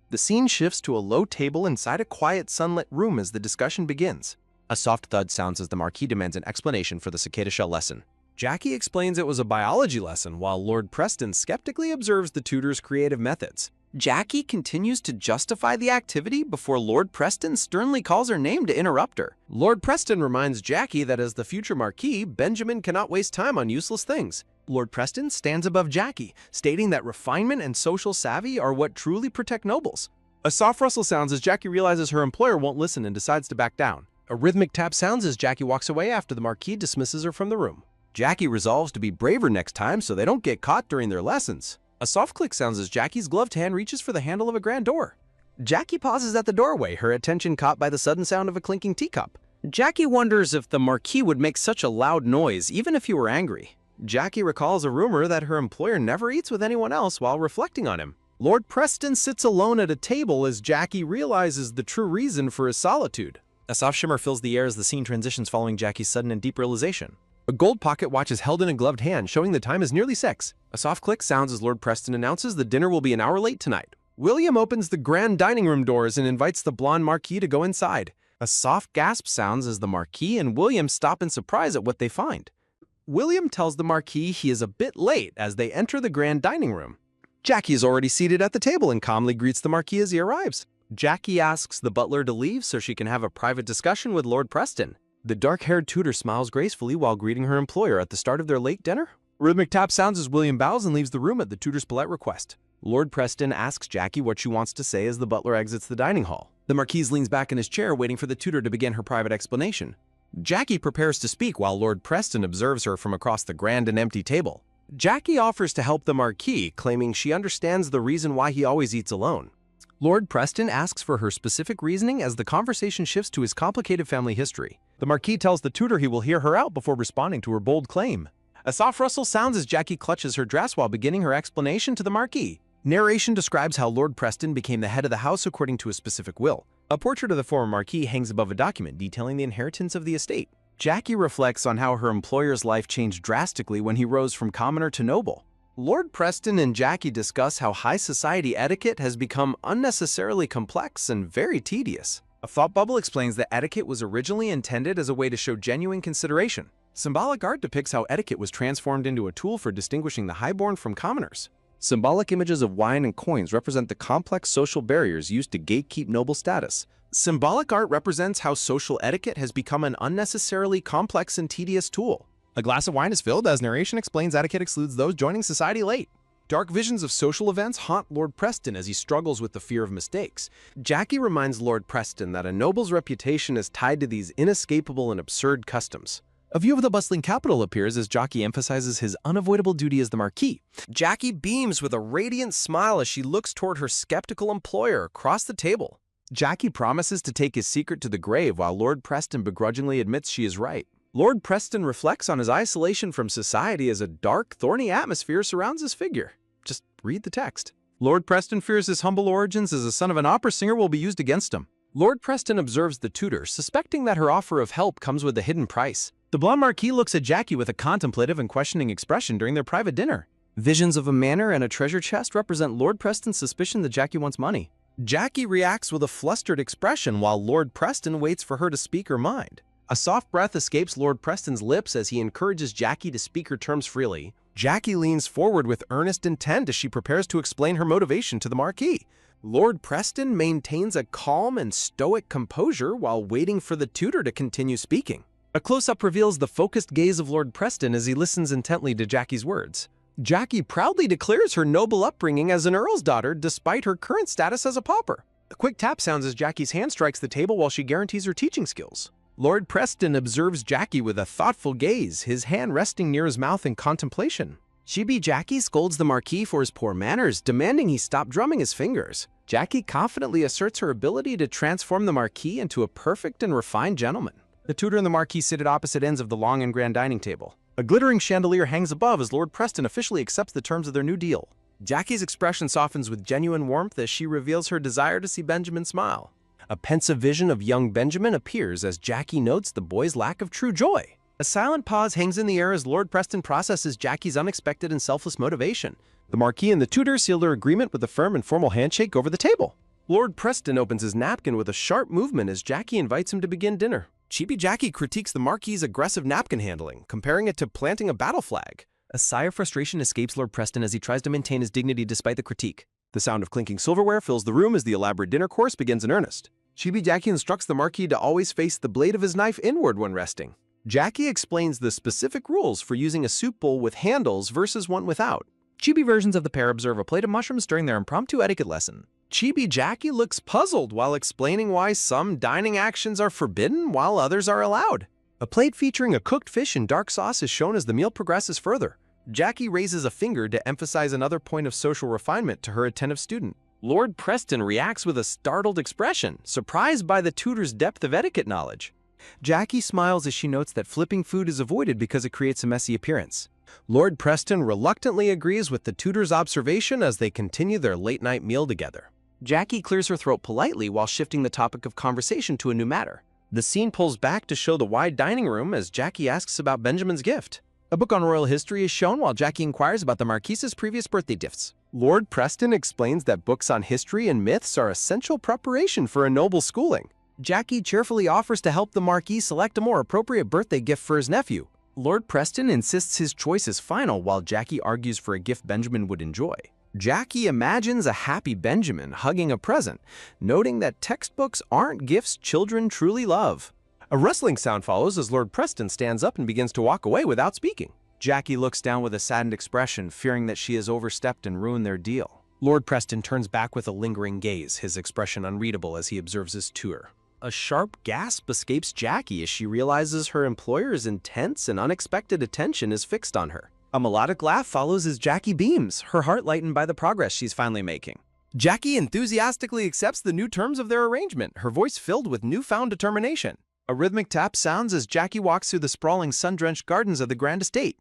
The scene shifts to a low table inside a quiet, sunlit room as the discussion begins. A soft thud sounds as the Marquis demands an explanation for the cicada shell lesson. Jackie explains it was a biology lesson, while Lord Preston skeptically observes the tutor's creative methods. Jackie continues to justify the activity before Lord Preston sternly calls her name to interrupt her. Lord Preston reminds Jackie that as the future Marquis, Benjamin cannot waste time on useless things. Lord Preston stands above Jackie, stating that refinement and social savvy are what truly protect nobles. A soft rustle sounds as Jackie realizes her employer won't listen and decides to back down. A rhythmic tap sounds as Jackie walks away after the Marquis dismisses her from the room. Jackie resolves to be braver next time so they don't get caught during their lessons. A soft click sounds as Jackie's gloved hand reaches for the handle of a grand door. Jackie pauses at the doorway, her attention caught by the sudden sound of a clinking teacup. Jackie wonders if the Marquis would make such a loud noise even if he were angry. Jackie recalls a rumor that her employer never eats with anyone else while reflecting on him. Lord Preston sits alone at a table as Jackie realizes the true reason for his solitude. A soft shimmer fills the air as the scene transitions following Jackie's sudden and deep realization. A gold pocket watch is held in a gloved hand, showing the time is nearly 6. A soft click sounds as Lord Preston announces the dinner will be an hour late tonight. William opens the grand dining room doors and invites the blonde Marquis to go inside. A soft gasp sounds as the Marquis and William stop in surprise at what they find. William tells the Marquis he is a bit late as they enter the grand dining room. Jackie is already seated at the table and calmly greets the Marquis as he arrives. Jackie asks the butler to leave so she can have a private discussion with Lord Preston. The dark-haired tutor smiles gracefully while greeting her employer at the start of their late dinner. Rhythmic tap sounds as William bows and leaves the room at the tutor's polite request. Lord Preston asks Jackie what she wants to say as the butler exits the dining hall. The Marquise leans back in his chair, waiting for the tutor to begin her private explanation. Jackie prepares to speak while Lord Preston observes her from across the grand and empty table. Jackie offers to help the Marquis, claiming she understands the reason why he always eats alone. Lord Preston asks for her specific reasoning as the conversation shifts to his complicated family history. The Marquis tells the tutor he will hear her out before responding to her bold claim. A soft rustle sounds as Jackie clutches her dress while beginning her explanation to the Marquis. Narration describes how Lord Preston became the head of the house according to a specific will. A portrait of the former Marquis hangs above a document detailing the inheritance of the estate. Jackie reflects on how her employer's life changed drastically when he rose from commoner to noble. Lord Preston and Jackie discuss how high society etiquette has become unnecessarily complex and very tedious. A thought bubble explains that etiquette was originally intended as a way to show genuine consideration. Symbolic art depicts how etiquette was transformed into a tool for distinguishing the highborn from commoners. Symbolic images of wine and coins represent the complex social barriers used to gatekeep noble status. Symbolic art represents how social etiquette has become an unnecessarily complex and tedious tool. A glass of wine is filled as narration explains etiquette excludes those joining society late. Dark visions of social events haunt Lord Preston as he struggles with the fear of mistakes. Jackie reminds Lord Preston that a noble's reputation is tied to these inescapable and absurd customs. A view of the bustling capital appears as Jackie emphasizes his unavoidable duty as the Marquis. Jackie beams with a radiant smile as she looks toward her skeptical employer across the table. Jackie promises to take his secret to the grave while Lord Preston begrudgingly admits she is right. Lord Preston reflects on his isolation from society as a dark, thorny atmosphere surrounds his figure. Just read the text. Lord Preston fears his humble origins as the son of an opera singer will be used against him. Lord Preston observes the tutor, suspecting that her offer of help comes with a hidden price. The blonde Marquis looks at Jackie with a contemplative and questioning expression during their private dinner. Visions of a manor and a treasure chest represent Lord Preston's suspicion that Jackie wants money. Jackie reacts with a flustered expression while Lord Preston waits for her to speak her mind. A soft breath escapes Lord Preston's lips as he encourages Jackie to speak her terms freely. Jackie leans forward with earnest intent as she prepares to explain her motivation to the Marquis. Lord Preston maintains a calm and stoic composure while waiting for the tutor to continue speaking. A close-up reveals the focused gaze of Lord Preston as he listens intently to Jackie's words. Jackie proudly declares her noble upbringing as an earl's daughter despite her current status as a pauper. A quick tap sounds as Jackie's hand strikes the table while she guarantees her teaching skills. Lord Preston observes Jackie with a thoughtful gaze, his hand resting near his mouth in contemplation. Chibi Jackie scolds the Marquis for his poor manners, demanding he stop drumming his fingers. Jackie confidently asserts her ability to transform the Marquis into a perfect and refined gentleman. The tutor and the Marquis sit at opposite ends of the long and grand dining table. A glittering chandelier hangs above as Lord Preston officially accepts the terms of their new deal. Jackie's expression softens with genuine warmth as she reveals her desire to see Benjamin smile. A pensive vision of young Benjamin appears as Jackie notes the boy's lack of true joy. A silent pause hangs in the air as Lord Preston processes Jackie's unexpected and selfless motivation. The Marquis and the tutor seal their agreement with a firm and formal handshake over the table. Lord Preston opens his napkin with a sharp movement as Jackie invites him to begin dinner. Chibi Jackie critiques the Marquis's aggressive napkin handling, comparing it to planting a battle flag. A sigh of frustration escapes Lord Preston as he tries to maintain his dignity despite the critique. The sound of clinking silverware fills the room as the elaborate dinner course begins in earnest. Chibi Jackie instructs the Marquis to always face the blade of his knife inward when resting. Jackie explains the specific rules for using a soup bowl with handles versus one without. Chibi versions of the pair observe a plate of mushrooms during their impromptu etiquette lesson. Chibi Jackie looks puzzled while explaining why some dining actions are forbidden while others are allowed. A plate featuring a cooked fish in dark sauce is shown as the meal progresses further. Jackie raises a finger to emphasize another point of social refinement to her attentive student. Lord Preston reacts with a startled expression, surprised by the tutor's depth of etiquette knowledge. Jackie smiles as she notes that flipping food is avoided because it creates a messy appearance. Lord Preston reluctantly agrees with the tutor's observation as they continue their late-night meal together. Jackie clears her throat politely while shifting the topic of conversation to a new matter. The scene pulls back to show the wide dining room as Jackie asks about Benjamin's gift. A book on royal history is shown while Jackie inquires about the Marquis's previous birthday gifts. Lord Preston explains that books on history and myths are essential preparation for a noble schooling. Jackie cheerfully offers to help the Marquis select a more appropriate birthday gift for his nephew. Lord Preston insists his choice is final while Jackie argues for a gift Benjamin would enjoy. Jackie imagines a happy Benjamin hugging a present, noting that textbooks aren't gifts children truly love. A rustling sound follows as Lord Preston stands up and begins to walk away without speaking. Jackie looks down with a saddened expression, fearing that she has overstepped and ruined their deal. Lord Preston turns back with a lingering gaze, his expression unreadable as he observes his tutor. A sharp gasp escapes Jackie as she realizes her employer's intense and unexpected attention is fixed on her. A melodic laugh follows as Jackie beams, her heart lightened by the progress she's finally making. Jackie enthusiastically accepts the new terms of their arrangement, her voice filled with newfound determination. A rhythmic tap sounds as Jackie walks through the sprawling sun-drenched gardens of the grand estate.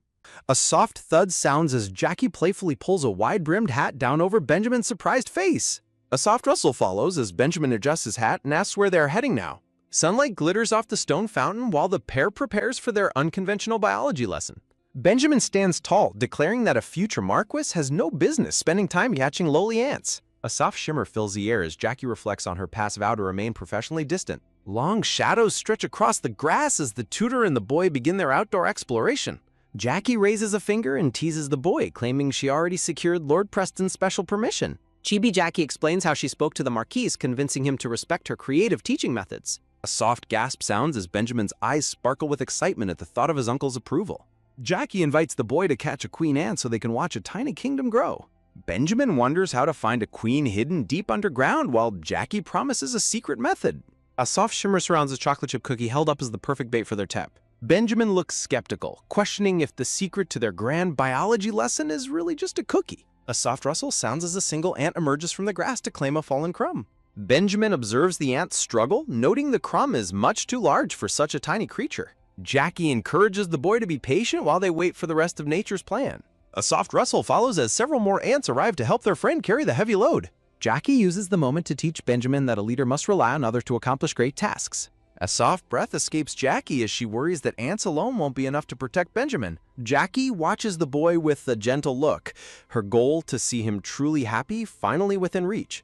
A soft thud sounds as Jackie playfully pulls a wide-brimmed hat down over Benjamin's surprised face. A soft rustle follows as Benjamin adjusts his hat and asks where they are heading now. Sunlight glitters off the stone fountain while the pair prepares for their unconventional biology lesson. Benjamin stands tall, declaring that a future marquis has no business spending time catching lowly ants. A soft shimmer fills the air as Jackie reflects on her past vow to remain professionally distant. Long shadows stretch across the grass as the tutor and the boy begin their outdoor exploration. Jackie raises a finger and teases the boy, claiming she already secured Lord Preston's special permission. Chibi Jackie explains how she spoke to the Marquise, convincing him to respect her creative teaching methods. A soft gasp sounds as Benjamin's eyes sparkle with excitement at the thought of his uncle's approval. Jackie invites the boy to catch a queen ant so they can watch a tiny kingdom grow. Benjamin wonders how to find a queen hidden deep underground while Jackie promises a secret method. A soft shimmer surrounds a chocolate chip cookie held up as the perfect bait for their tap. Benjamin looks skeptical, questioning if the secret to their grand biology lesson is really just a cookie. A soft rustle sounds as a single ant emerges from the grass to claim a fallen crumb. Benjamin observes the ants struggle, noting the crumb is much too large for such a tiny creature. Jackie encourages the boy to be patient while they wait for the rest of nature's plan. A soft rustle follows as several more ants arrive to help their friend carry the heavy load. Jackie uses the moment to teach Benjamin that a leader must rely on others to accomplish great tasks. A soft breath escapes Jackie as she worries that ants alone won't be enough to protect Benjamin. Jackie watches the boy with a gentle look, her goal to see him truly happy finally within reach.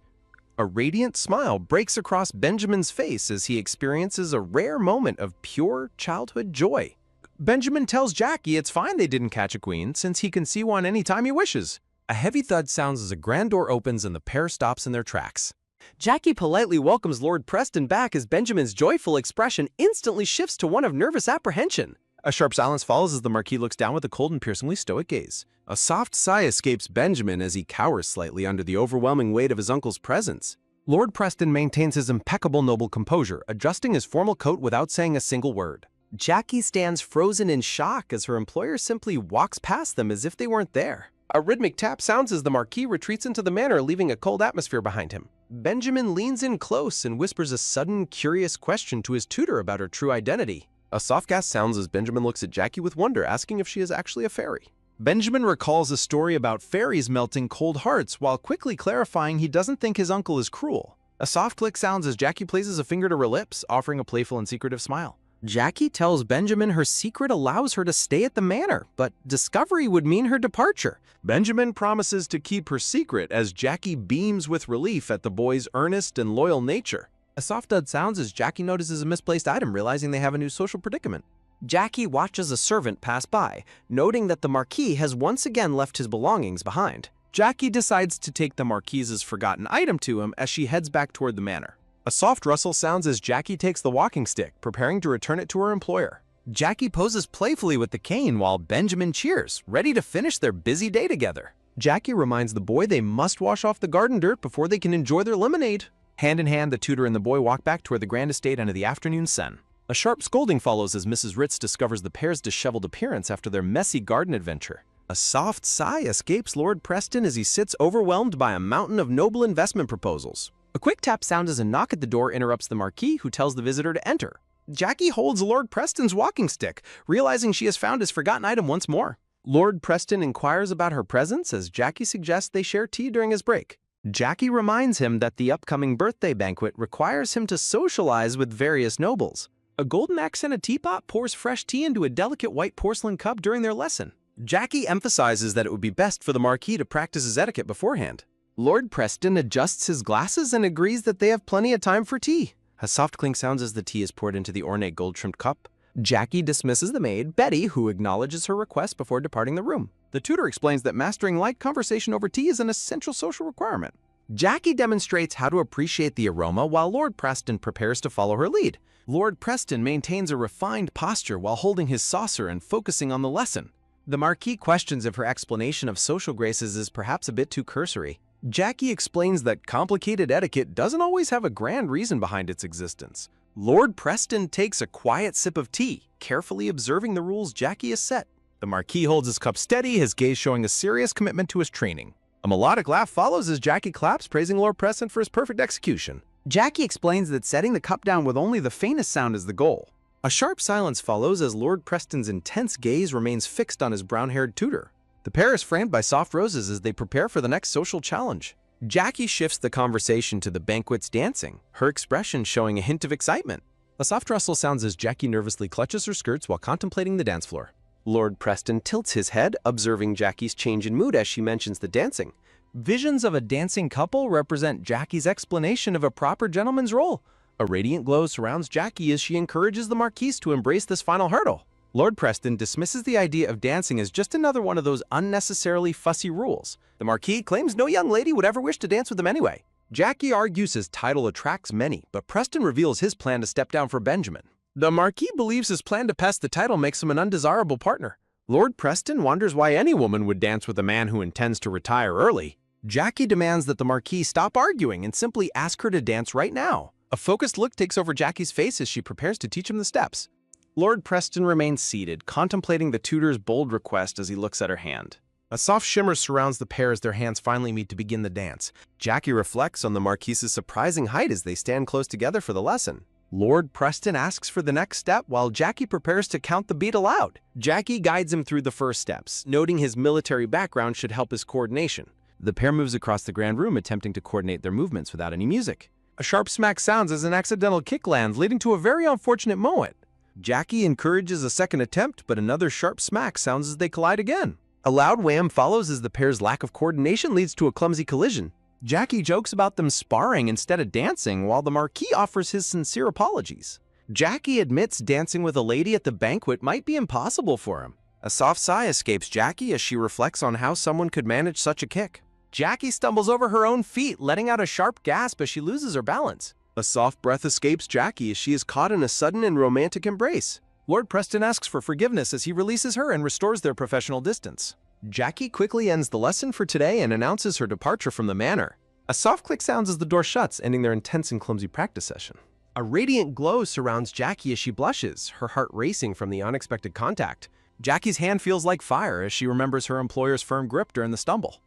A radiant smile breaks across Benjamin's face as he experiences a rare moment of pure childhood joy. Benjamin tells Jackie it's fine they didn't catch a queen, since he can see one anytime he wishes. A heavy thud sounds as a grand door opens and the pair stops in their tracks. Jackie politely welcomes Lord Preston back as Benjamin's joyful expression instantly shifts to one of nervous apprehension. A sharp silence follows as the Marquis looks down with a cold and piercingly stoic gaze. A soft sigh escapes Benjamin as he cowers slightly under the overwhelming weight of his uncle's presence. Lord Preston maintains his impeccable noble composure, adjusting his formal coat without saying a single word. Jackie stands frozen in shock as her employer simply walks past them as if they weren't there. A rhythmic tap sounds as the Marquis retreats into the manor, leaving a cold atmosphere behind him. Benjamin leans in close and whispers a sudden, curious question to his tutor about her true identity. A soft gasp sounds as Benjamin looks at Jackie with wonder, asking if she is actually a fairy. Benjamin recalls a story about fairies melting cold hearts while quickly clarifying he doesn't think his uncle is cruel. A soft click sounds as Jackie places a finger to her lips, offering a playful and secretive smile. Jackie tells Benjamin her secret allows her to stay at the manor, but discovery would mean her departure. Benjamin promises to keep her secret as Jackie beams with relief at the boy's earnest and loyal nature. A soft thud sounds as Jackie notices a misplaced item, realizing they have a new social predicament. Jackie watches a servant pass by, noting that the Marquis has once again left his belongings behind. Jackie decides to take the Marquis's forgotten item to him as she heads back toward the manor. A soft rustle sounds as Jackie takes the walking stick, preparing to return it to her employer. Jackie poses playfully with the cane while Benjamin cheers, ready to finish their busy day together. Jackie reminds the boy they must wash off the garden dirt before they can enjoy their lemonade. Hand in hand, the tutor and the boy walk back toward the grand estate under the afternoon sun. A sharp scolding follows as Mrs. Ritz discovers the pair's disheveled appearance after their messy garden adventure. A soft sigh escapes Lord Preston as he sits overwhelmed by a mountain of noble investment proposals. A quick tap sound as a knock at the door interrupts the Marquis, who tells the visitor to enter. Jackie holds Lord Preston's walking stick, realizing she has found his forgotten item once more. Lord Preston inquires about her presence as Jackie suggests they share tea during his break. Jackie reminds him that the upcoming birthday banquet requires him to socialize with various nobles. A golden accented teapot pours fresh tea into a delicate white porcelain cup during their lesson. Jackie emphasizes that it would be best for the Marquis to practice his etiquette beforehand. Lord Preston adjusts his glasses and agrees that they have plenty of time for tea. A soft clink sounds as the tea is poured into the ornate gold-trimmed cup. Jackie dismisses the maid, Betty, who acknowledges her request before departing the room. The tutor explains that mastering light conversation over tea is an essential social requirement. Jackie demonstrates how to appreciate the aroma while Lord Preston prepares to follow her lead. Lord Preston maintains a refined posture while holding his saucer and focusing on the lesson. The Marquis questions if her explanation of social graces is perhaps a bit too cursory. Jackie explains that complicated etiquette doesn't always have a grand reason behind its existence. Lord Preston takes a quiet sip of tea, carefully observing the rules Jackie has set. The Marquis holds his cup steady, his gaze showing a serious commitment to his training. A melodic laugh follows as Jackie claps, praising Lord Preston for his perfect execution. Jackie explains that setting the cup down with only the faintest sound is the goal. A sharp silence follows as Lord Preston's intense gaze remains fixed on his brown-haired tutor. The pair is framed by soft roses as they prepare for the next social challenge. Jackie shifts the conversation to the banquet's dancing, her expression showing a hint of excitement. A soft rustle sounds as Jackie nervously clutches her skirts while contemplating the dance floor. Lord Preston tilts his head, observing Jackie's change in mood as she mentions the dancing. Visions of a dancing couple represent Jackie's explanation of a proper gentleman's role. A radiant glow surrounds Jackie as she encourages the Marquise to embrace this final hurdle. Lord Preston dismisses the idea of dancing as just another one of those unnecessarily fussy rules. The Marquis claims no young lady would ever wish to dance with him anyway. Jackie argues his title attracts many, but Preston reveals his plan to step down for Benjamin. The Marquis believes his plan to pass the title makes him an undesirable partner. Lord Preston wonders why any woman would dance with a man who intends to retire early. Jackie demands that the Marquis stop arguing and simply ask her to dance right now. A focused look takes over Jackie's face as she prepares to teach him the steps. Lord Preston remains seated, contemplating the tutor's bold request as he looks at her hand. A soft shimmer surrounds the pair as their hands finally meet to begin the dance. Jackie reflects on the Marquise's surprising height as they stand close together for the lesson. Lord Preston asks for the next step while Jackie prepares to count the beat aloud. Jackie guides him through the first steps, noting his military background should help his coordination. The pair moves across the grand room, attempting to coordinate their movements without any music. A sharp smack sounds as an accidental kick lands, leading to a very unfortunate moment. Jackie encourages a second attempt, but another sharp smack sounds as they collide again. A loud wham follows as the pair's lack of coordination leads to a clumsy collision. Jackie jokes about them sparring instead of dancing, while the Marquis offers his sincere apologies. Jackie admits dancing with a lady at the banquet might be impossible for him. A soft sigh escapes Jackie as she reflects on how someone could manage such a kick. Jackie stumbles over her own feet, letting out a sharp gasp as she loses her balance. A soft breath escapes Jackie as she is caught in a sudden and romantic embrace. Lord Preston asks for forgiveness as he releases her and restores their professional distance. Jackie quickly ends the lesson for today and announces her departure from the manor. A soft click sounds as the door shuts, ending their intense and clumsy practice session. A radiant glow surrounds Jackie as she blushes, her heart racing from the unexpected contact. Jackie's hand feels like fire as she remembers her employer's firm grip during the stumble.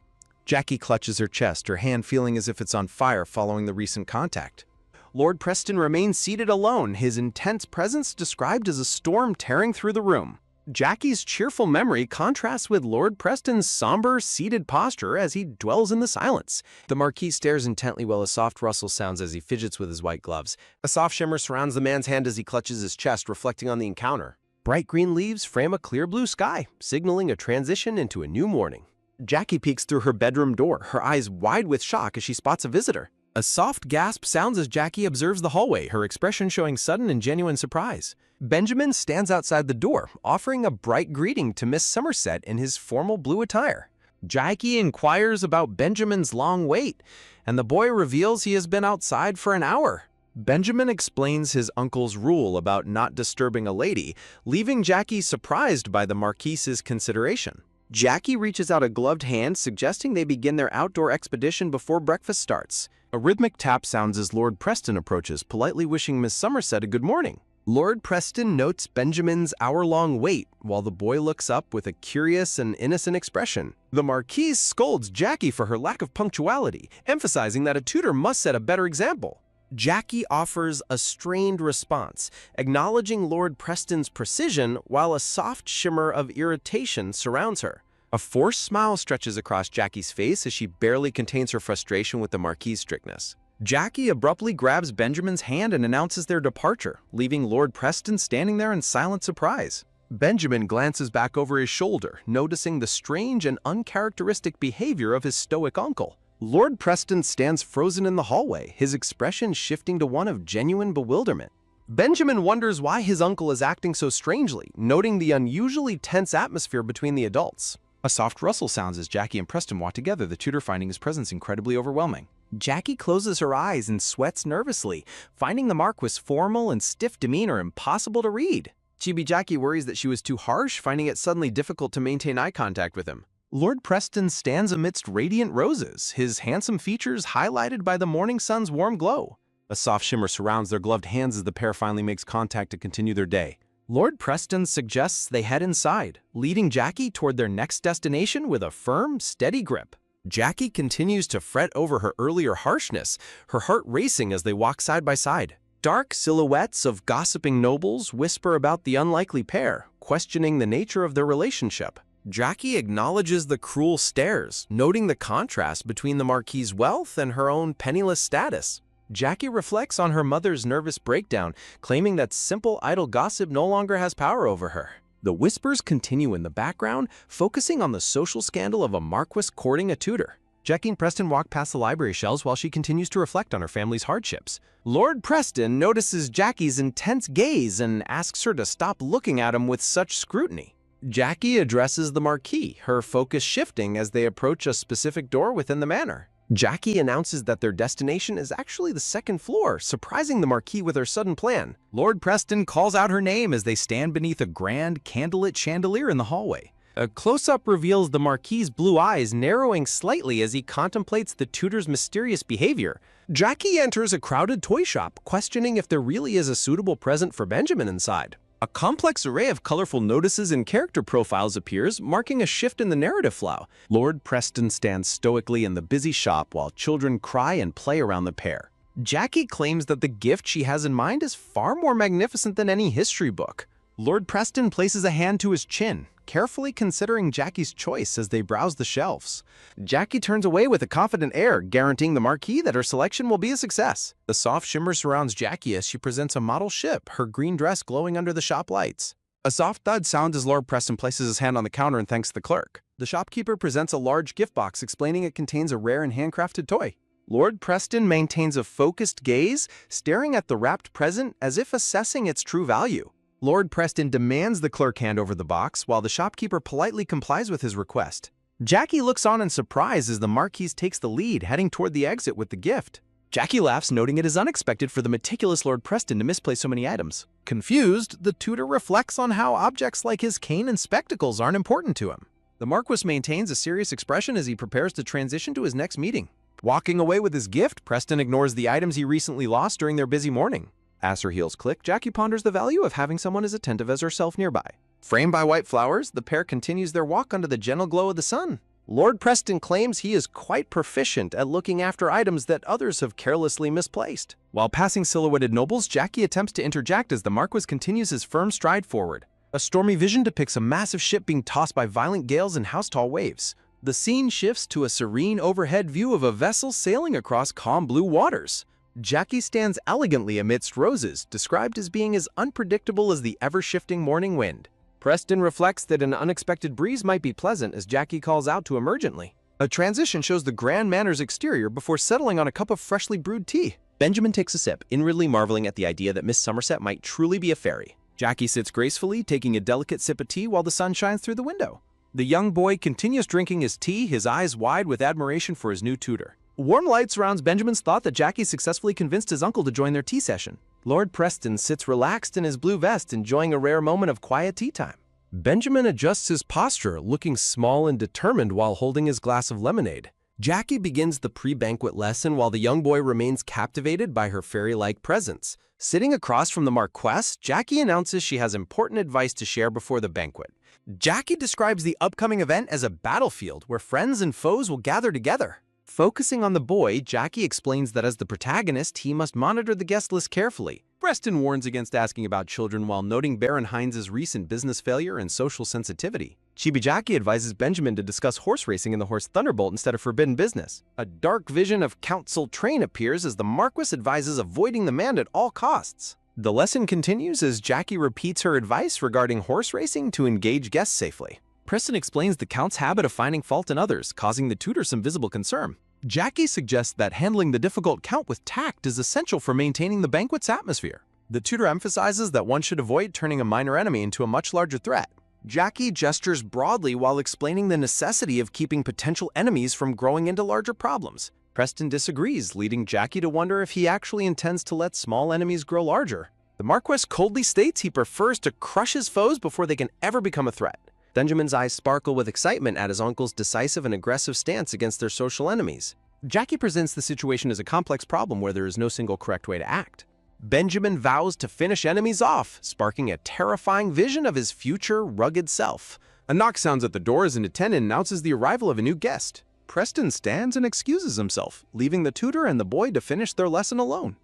Jackie clutches her chest, her hand feeling as if it's on fire following the recent contact. Lord Preston remains seated alone, his intense presence described as a storm tearing through the room. Jackie's cheerful memory contrasts with Lord Preston's somber, seated posture as he dwells in the silence. The Marquis stares intently while a soft rustle sounds as he fidgets with his white gloves. A soft shimmer surrounds the man's hand as he clutches his chest, reflecting on the encounter. Bright green leaves frame a clear blue sky, signaling a transition into a new morning. Jackie peeks through her bedroom door, her eyes wide with shock as she spots a visitor. A soft gasp sounds as Jackie observes the hallway, her expression showing sudden and genuine surprise. Benjamin stands outside the door, offering a bright greeting to Miss Somerset in his formal blue attire. Jackie inquires about Benjamin's long wait, and the boy reveals he has been outside for an hour. Benjamin explains his uncle's rule about not disturbing a lady, leaving Jackie surprised by the Marquise's consideration. Jackie reaches out a gloved hand, suggesting they begin their outdoor expedition before breakfast starts. A rhythmic tap sounds as Lord Preston approaches, politely wishing Miss Somerset a good morning. Lord Preston notes Benjamin's hour-long wait, while the boy looks up with a curious and innocent expression. The Marquise scolds Jackie for her lack of punctuality, emphasizing that a tutor must set a better example. Jackie offers a strained response, acknowledging Lord Preston's precision while a soft shimmer of irritation surrounds her. A forced smile stretches across Jackie's face as she barely contains her frustration with the Marquis' strictness. Jackie abruptly grabs Benjamin's hand and announces their departure, leaving Lord Preston standing there in silent surprise. Benjamin glances back over his shoulder, noticing the strange and uncharacteristic behavior of his stoic uncle. Lord Preston stands frozen in the hallway, his expression shifting to one of genuine bewilderment. Benjamin wonders why his uncle is acting so strangely, noting the unusually tense atmosphere between the adults. A soft rustle sounds as Jackie and Preston walk together, the tutor finding his presence incredibly overwhelming. Jackie closes her eyes and sweats nervously, finding the Marquis' formal and stiff demeanor impossible to read. Chibi Jackie worries that she was too harsh, finding it suddenly difficult to maintain eye contact with him. Lord Preston stands amidst radiant roses, his handsome features highlighted by the morning sun's warm glow. A soft shimmer surrounds their gloved hands as the pair finally makes contact to continue their day. Lord Preston suggests they head inside, leading Jackie toward their next destination with a firm, steady grip. Jackie continues to fret over her earlier harshness, her heart racing as they walk side by side. Dark silhouettes of gossiping nobles whisper about the unlikely pair, questioning the nature of their relationship. Jackie acknowledges the cruel stares, noting the contrast between the Marquis's wealth and her own penniless status. Jackie reflects on her mother's nervous breakdown, claiming that simple idle gossip no longer has power over her. The whispers continue in the background, focusing on the social scandal of a marquis courting a tutor. Jackie and Preston walk past the library shelves while she continues to reflect on her family's hardships. Lord Preston notices Jackie's intense gaze and asks her to stop looking at him with such scrutiny. Jackie addresses the Marquis, her focus shifting as they approach a specific door within the manor. Jackie announces that their destination is actually the second floor, surprising the Marquis with her sudden plan. Lord Preston calls out her name as they stand beneath a grand, candlelit chandelier in the hallway. A close-up reveals the Marquis's blue eyes narrowing slightly as he contemplates the tutor's mysterious behavior. Jackie enters a crowded toy shop, questioning if there really is a suitable present for Benjamin inside. A complex array of colorful notices and character profiles appears, marking a shift in the narrative flow. Lord Preston stands stoically in the busy shop while children cry and play around the pair. Jackie claims that the gift she has in mind is far more magnificent than any history book. Lord Preston places a hand to his chin, carefully considering Jackie's choice as they browse the shelves. Jackie turns away with a confident air, guaranteeing the Marquis that her selection will be a success. The soft shimmer surrounds Jackie as she presents a model ship, her green dress glowing under the shop lights. A soft thud sounds as Lord Preston places his hand on the counter and thanks the clerk. The shopkeeper presents a large gift box, explaining it contains a rare and handcrafted toy. Lord Preston maintains a focused gaze, staring at the wrapped present as if assessing its true value. Lord Preston demands the clerk hand over the box, while the shopkeeper politely complies with his request. Jackie looks on in surprise as the Marquis takes the lead, heading toward the exit with the gift. Jackie laughs, noting it is unexpected for the meticulous Lord Preston to misplace so many items. Confused, the tutor reflects on how objects like his cane and spectacles aren't important to him. The Marquis maintains a serious expression as he prepares to transition to his next meeting. Walking away with his gift, Preston ignores the items he recently lost during their busy morning. As her heels click, Jackie ponders the value of having someone as attentive as herself nearby. Framed by white flowers, the pair continues their walk under the gentle glow of the sun. Lord Preston claims he is quite proficient at looking after items that others have carelessly misplaced. While passing silhouetted nobles, Jackie attempts to interject as the Marquis continues his firm stride forward. A stormy vision depicts a massive ship being tossed by violent gales and house-tall waves. The scene shifts to a serene overhead view of a vessel sailing across calm blue waters. Jackie stands elegantly amidst roses, described as being as unpredictable as the ever-shifting morning wind. Preston reflects that an unexpected breeze might be pleasant as Jackie calls out to him urgently. A transition shows the grand manor's exterior before settling on a cup of freshly brewed tea. Benjamin takes a sip, inwardly marveling at the idea that Miss Somerset might truly be a fairy. Jackie sits gracefully, taking a delicate sip of tea while the sun shines through the window. The young boy continues drinking his tea, his eyes wide with admiration for his new tutor. Warm light surrounds Benjamin's thought that Jackie successfully convinced his uncle to join their tea session. Lord Preston sits relaxed in his blue vest, enjoying a rare moment of quiet tea time. Benjamin adjusts his posture, looking small and determined while holding his glass of lemonade. Jackie begins the pre-banquet lesson while the young boy remains captivated by her fairy-like presence. Sitting across from the Marquess, Jackie announces she has important advice to share before the banquet. Jackie describes the upcoming event as a battlefield where friends and foes will gather together. Focusing on the boy, Jackie explains that as the protagonist, he must monitor the guest list carefully. Preston warns against asking about children while noting Baron Hines' recent business failure and social sensitivity. Chibi Jackie advises Benjamin to discuss horse racing in the Horse Thunderbolt instead of forbidden business. A dark vision of Count Sultrain appears as the Marquis advises avoiding the man at all costs. The lesson continues as Jackie repeats her advice regarding horse racing to engage guests safely. Preston explains the Count's habit of finding fault in others, causing the tutor some visible concern. Jackie suggests that handling the difficult Count with tact is essential for maintaining the banquet's atmosphere. The tutor emphasizes that one should avoid turning a minor enemy into a much larger threat. Jackie gestures broadly while explaining the necessity of keeping potential enemies from growing into larger problems. Preston disagrees, leading Jackie to wonder if he actually intends to let small enemies grow larger. The Marquess coldly states he prefers to crush his foes before they can ever become a threat. Benjamin's eyes sparkle with excitement at his uncle's decisive and aggressive stance against their social enemies. Jackie presents the situation as a complex problem where there is no single correct way to act. Benjamin vows to finish enemies off, sparking a terrifying vision of his future rugged self. A knock sounds at the door as an attendant announces the arrival of a new guest. Preston stands and excuses himself, leaving the tutor and the boy to finish their lesson alone.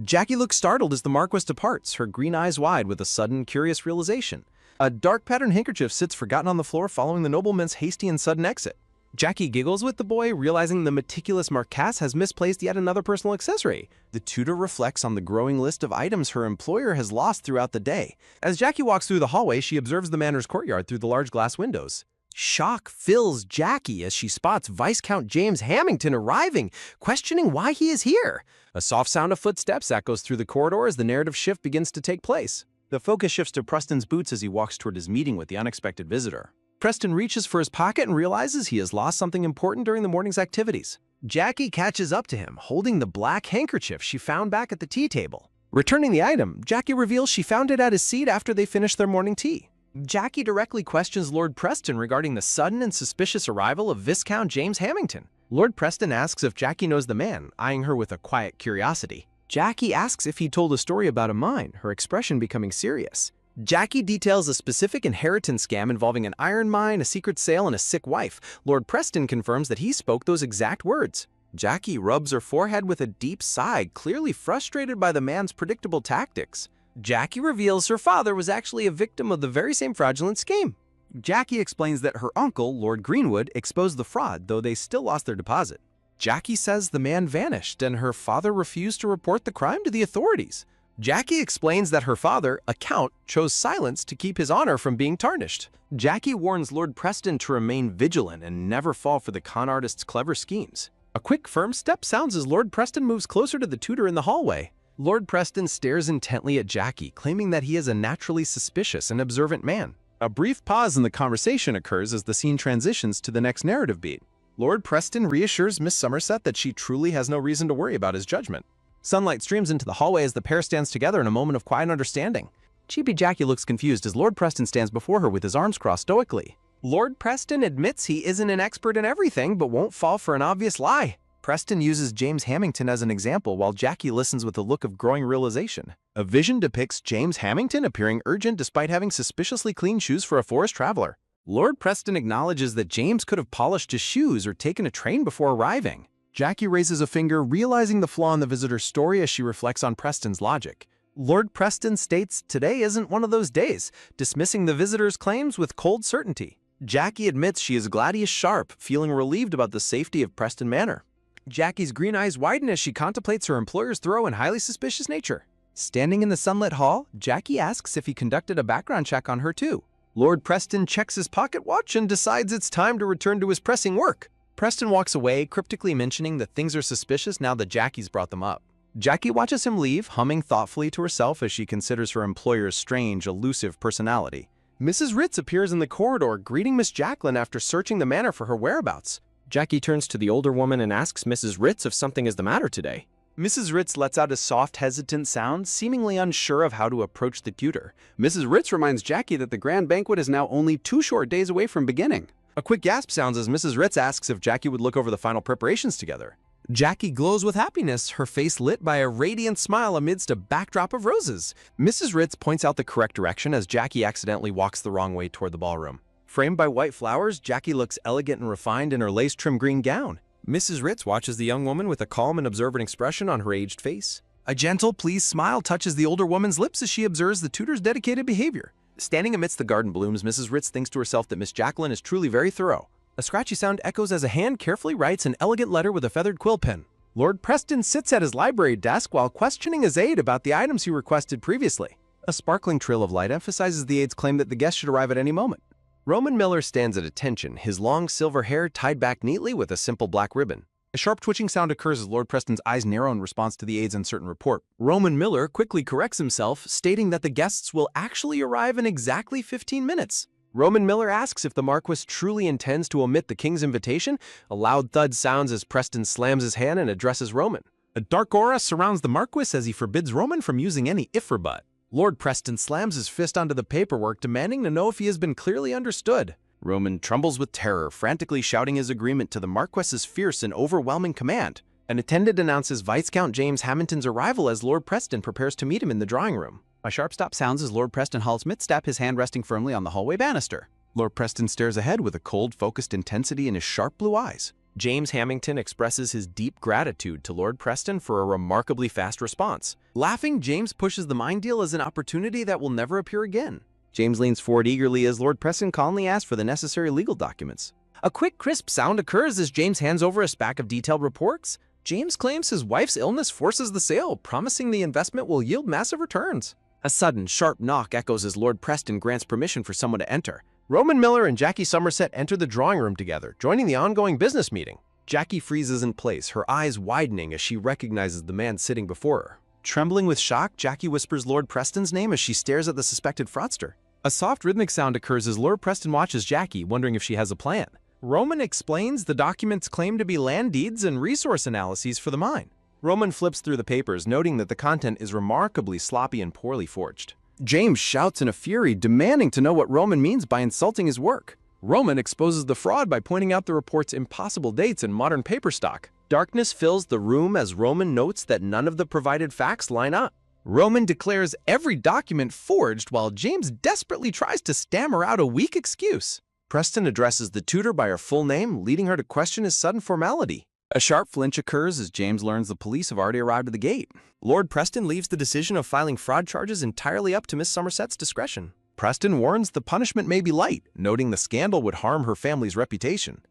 Jackie looks startled as the Marquis departs, her green eyes wide with a sudden, curious realization. A dark patterned handkerchief sits forgotten on the floor following the nobleman's hasty and sudden exit. Jackie giggles with the boy, realizing the meticulous Marquess has misplaced yet another personal accessory. The tutor reflects on the growing list of items her employer has lost throughout the day. As Jackie walks through the hallway, she observes the manor's courtyard through the large glass windows. Shock fills Jackie as she spots Viscount James Hamilton arriving, questioning why he is here. A soft sound of footsteps echoes through the corridor as the narrative shift begins to take place. The focus shifts to Preston's boots as he walks toward his meeting with the unexpected visitor. Preston reaches for his pocket and realizes he has lost something important during the morning's activities. Jackie catches up to him, holding the black handkerchief she found back at the tea table. Returning the item, Jackie reveals she found it at his seat after they finished their morning tea. Jackie directly questions Lord Preston regarding the sudden and suspicious arrival of Viscount James Hamilton. Lord Preston asks if Jackie knows the man, eyeing her with a quiet curiosity. Jackie asks if he told a story about a mine, her expression becoming serious. Jackie details a specific inheritance scam involving an iron mine, a secret sale, and a sick wife. Lord Preston confirms that he spoke those exact words. Jackie rubs her forehead with a deep sigh, clearly frustrated by the man's predictable tactics. Jackie reveals her father was actually a victim of the very same fraudulent scheme. Jackie explains that her uncle, Lord Greenwood, exposed the fraud, though they still lost their deposit. Jackie says the man vanished and her father refused to report the crime to the authorities. Jackie explains that her father, a count, chose silence to keep his honor from being tarnished. Jackie warns Lord Preston to remain vigilant and never fall for the con artist's clever schemes. A quick, firm step sounds as Lord Preston moves closer to the tutor in the hallway. Lord Preston stares intently at Jackie, claiming that he is a naturally suspicious and observant man. A brief pause in the conversation occurs as the scene transitions to the next narrative beat. Lord Preston reassures Miss Somerset that she truly has no reason to worry about his judgment. Sunlight streams into the hallway as the pair stands together in a moment of quiet understanding. Cheapy Jackie looks confused as Lord Preston stands before her with his arms crossed stoically. Lord Preston admits he isn't an expert in everything, but won't fall for an obvious lie. Preston uses James Hamilton as an example while Jackie listens with a look of growing realization. A vision depicts James Hamilton appearing urgent despite having suspiciously clean shoes for a forest traveler. Lord Preston acknowledges that James could have polished his shoes or taken a train before arriving. Jackie raises a finger, realizing the flaw in the visitor's story as she reflects on Preston's logic. Lord Preston states today isn't one of those days, dismissing the visitor's claims with cold certainty. Jackie admits she is glad he is sharp, feeling relieved about the safety of Preston Manor. Jackie's green eyes widen as she contemplates her employer's thorough and highly suspicious nature. Standing in the sunlit hall, Jackie asks if he conducted a background check on her too. Lord Preston checks his pocket watch and decides it's time to return to his pressing work. Preston walks away, cryptically mentioning that things are suspicious now that Jackie's brought them up. Jackie watches him leave, humming thoughtfully to herself as she considers her employer's strange, elusive personality. Mrs. Ritz appears in the corridor, greeting Miss Jacqueline after searching the manor for her whereabouts. Jackie turns to the older woman and asks Mrs. Ritz if something is the matter today. Mrs. Ritz lets out a soft, hesitant sound, seemingly unsure of how to approach the tutor. Mrs. Ritz reminds Jackie that the grand banquet is now only 2 short days away from beginning. A quick gasp sounds as Mrs. Ritz asks if Jackie would look over the final preparations together. Jackie glows with happiness, her face lit by a radiant smile amidst a backdrop of roses. Mrs. Ritz points out the correct direction as Jackie accidentally walks the wrong way toward the ballroom. Framed by white flowers, Jackie looks elegant and refined in her lace-trimmed green gown. Mrs. Ritz watches the young woman with a calm and observant expression on her aged face. A gentle, pleased smile touches the older woman's lips as she observes the tutor's dedicated behavior. Standing amidst the garden blooms, Mrs. Ritz thinks to herself that Miss Jacqueline is truly very thorough. A scratchy sound echoes as a hand carefully writes an elegant letter with a feathered quill pen. Lord Preston sits at his library desk while questioning his aide about the items he requested previously. A sparkling trail of light emphasizes the aide's claim that the guest should arrive at any moment. Roman Miller stands at attention, his long silver hair tied back neatly with a simple black ribbon. A sharp twitching sound occurs as Lord Preston's eyes narrow in response to the aide's uncertain report. Roman Miller quickly corrects himself, stating that the guests will actually arrive in exactly 15 minutes. Roman Miller asks if the Marquis truly intends to omit the king's invitation. A loud thud sounds as Preston slams his hand and addresses Roman. A dark aura surrounds the Marquis as he forbids Roman from using any if or but. Lord Preston slams his fist onto the paperwork, demanding to know if he has been clearly understood. Roman trembles with terror, frantically shouting his agreement to the Marquess's fierce and overwhelming command. An attendant announces Viscount James Hamilton's arrival as Lord Preston prepares to meet him in the drawing room. A sharp stop sounds as Lord Preston halts mid-step, his hand resting firmly on the hallway banister. Lord Preston stares ahead with a cold, focused intensity in his sharp blue eyes. James Hamilton expresses his deep gratitude to Lord Preston for a remarkably fast response. Laughing, James pushes the mind deal as an opportunity that will never appear again. James leans forward eagerly as Lord Preston calmly asks for the necessary legal documents. A quick, crisp sound occurs as James hands over a stack of detailed reports. James claims his wife's illness forces the sale, promising the investment will yield massive returns. A sudden, sharp knock echoes as Lord Preston grants permission for someone to enter. Roman Miller and Jackie Somerset enter the drawing room together, joining the ongoing business meeting. Jackie freezes in place, her eyes widening as she recognizes the man sitting before her. Trembling with shock, Jackie whispers Lord Preston's name as she stares at the suspected fraudster. A soft rhythmic sound occurs as Lord Preston watches Jackie, wondering if she has a plan. Roman explains the documents claim to be land deeds and resource analyses for the mine. Roman flips through the papers, noting that the content is remarkably sloppy and poorly forged. James shouts in a fury, demanding to know what Roman means by insulting his work. Roman exposes the fraud by pointing out the report's impossible dates and modern paper stock. Darkness fills the room as Roman notes that none of the provided facts line up. Roman declares every document forged while James desperately tries to stammer out a weak excuse. Preston addresses the tutor by her full name, leading her to question his sudden formality. A sharp flinch occurs as James learns the police have already arrived at the gate. Lord Preston leaves the decision of filing fraud charges entirely up to Miss Somerset's discretion. Preston warns the punishment may be light, noting the scandal would harm her family's reputation.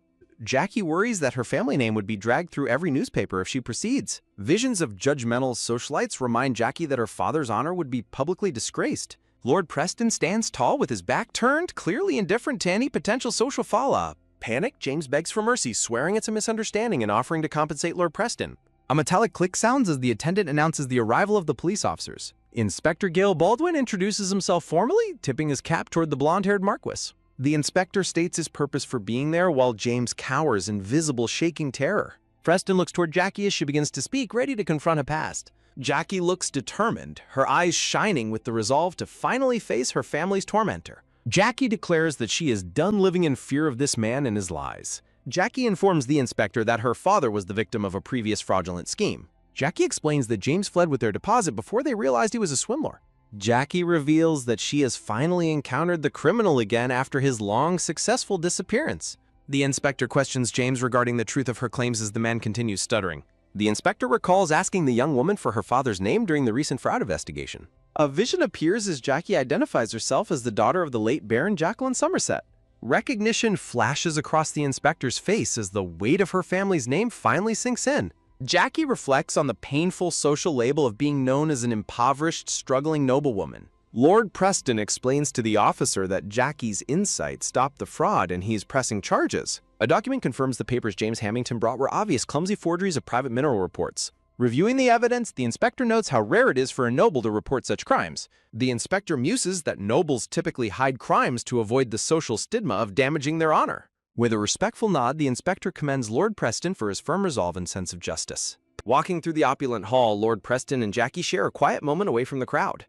Jackie worries that her family name would be dragged through every newspaper if she proceeds. Visions of judgmental socialites remind Jackie that her father's honor would be publicly disgraced. Lord Preston stands tall with his back turned, clearly indifferent to any potential social fallout. Panicked, James begs for mercy, swearing it's a misunderstanding and offering to compensate Lord Preston. A metallic click sounds as the attendant announces the arrival of the police officers. Inspector Gale Baldwin introduces himself formally, tipping his cap toward the blonde-haired Marquess. The inspector states his purpose for being there while James cowers in visible shaking terror. Preston looks toward Jackie as she begins to speak, ready to confront her past. Jackie looks determined, her eyes shining with the resolve to finally face her family's tormentor. Jackie declares that she is done living in fear of this man and his lies. Jackie informs the inspector that her father was the victim of a previous fraudulent scheme. Jackie explains that James fled with their deposit before they realized he was a swindler. Jackie reveals that she has finally encountered the criminal again after his long, successful disappearance. The inspector questions James regarding the truth of her claims as the man continues stuttering. The inspector recalls asking the young woman for her father's name during the recent fraud investigation. A vision appears as Jackie identifies herself as the daughter of the late Baron Jacqueline Somerset. Recognition flashes across the inspector's face as the weight of her family's name finally sinks in. Jackie reflects on the painful social label of being known as an impoverished, struggling noblewoman. Lord Preston explains to the officer that Jackie's insight stopped the fraud and he's pressing charges. A document confirms the papers James Hamilton brought were obvious, clumsy forgeries of private mineral reports. Reviewing the evidence, the inspector notes how rare it is for a noble to report such crimes. The inspector muses that nobles typically hide crimes to avoid the social stigma of damaging their honor. With a respectful nod, the inspector commends Lord Preston for his firm resolve and sense of justice. Walking through the opulent hall, Lord Preston and Jackie share a quiet moment away from the crowd.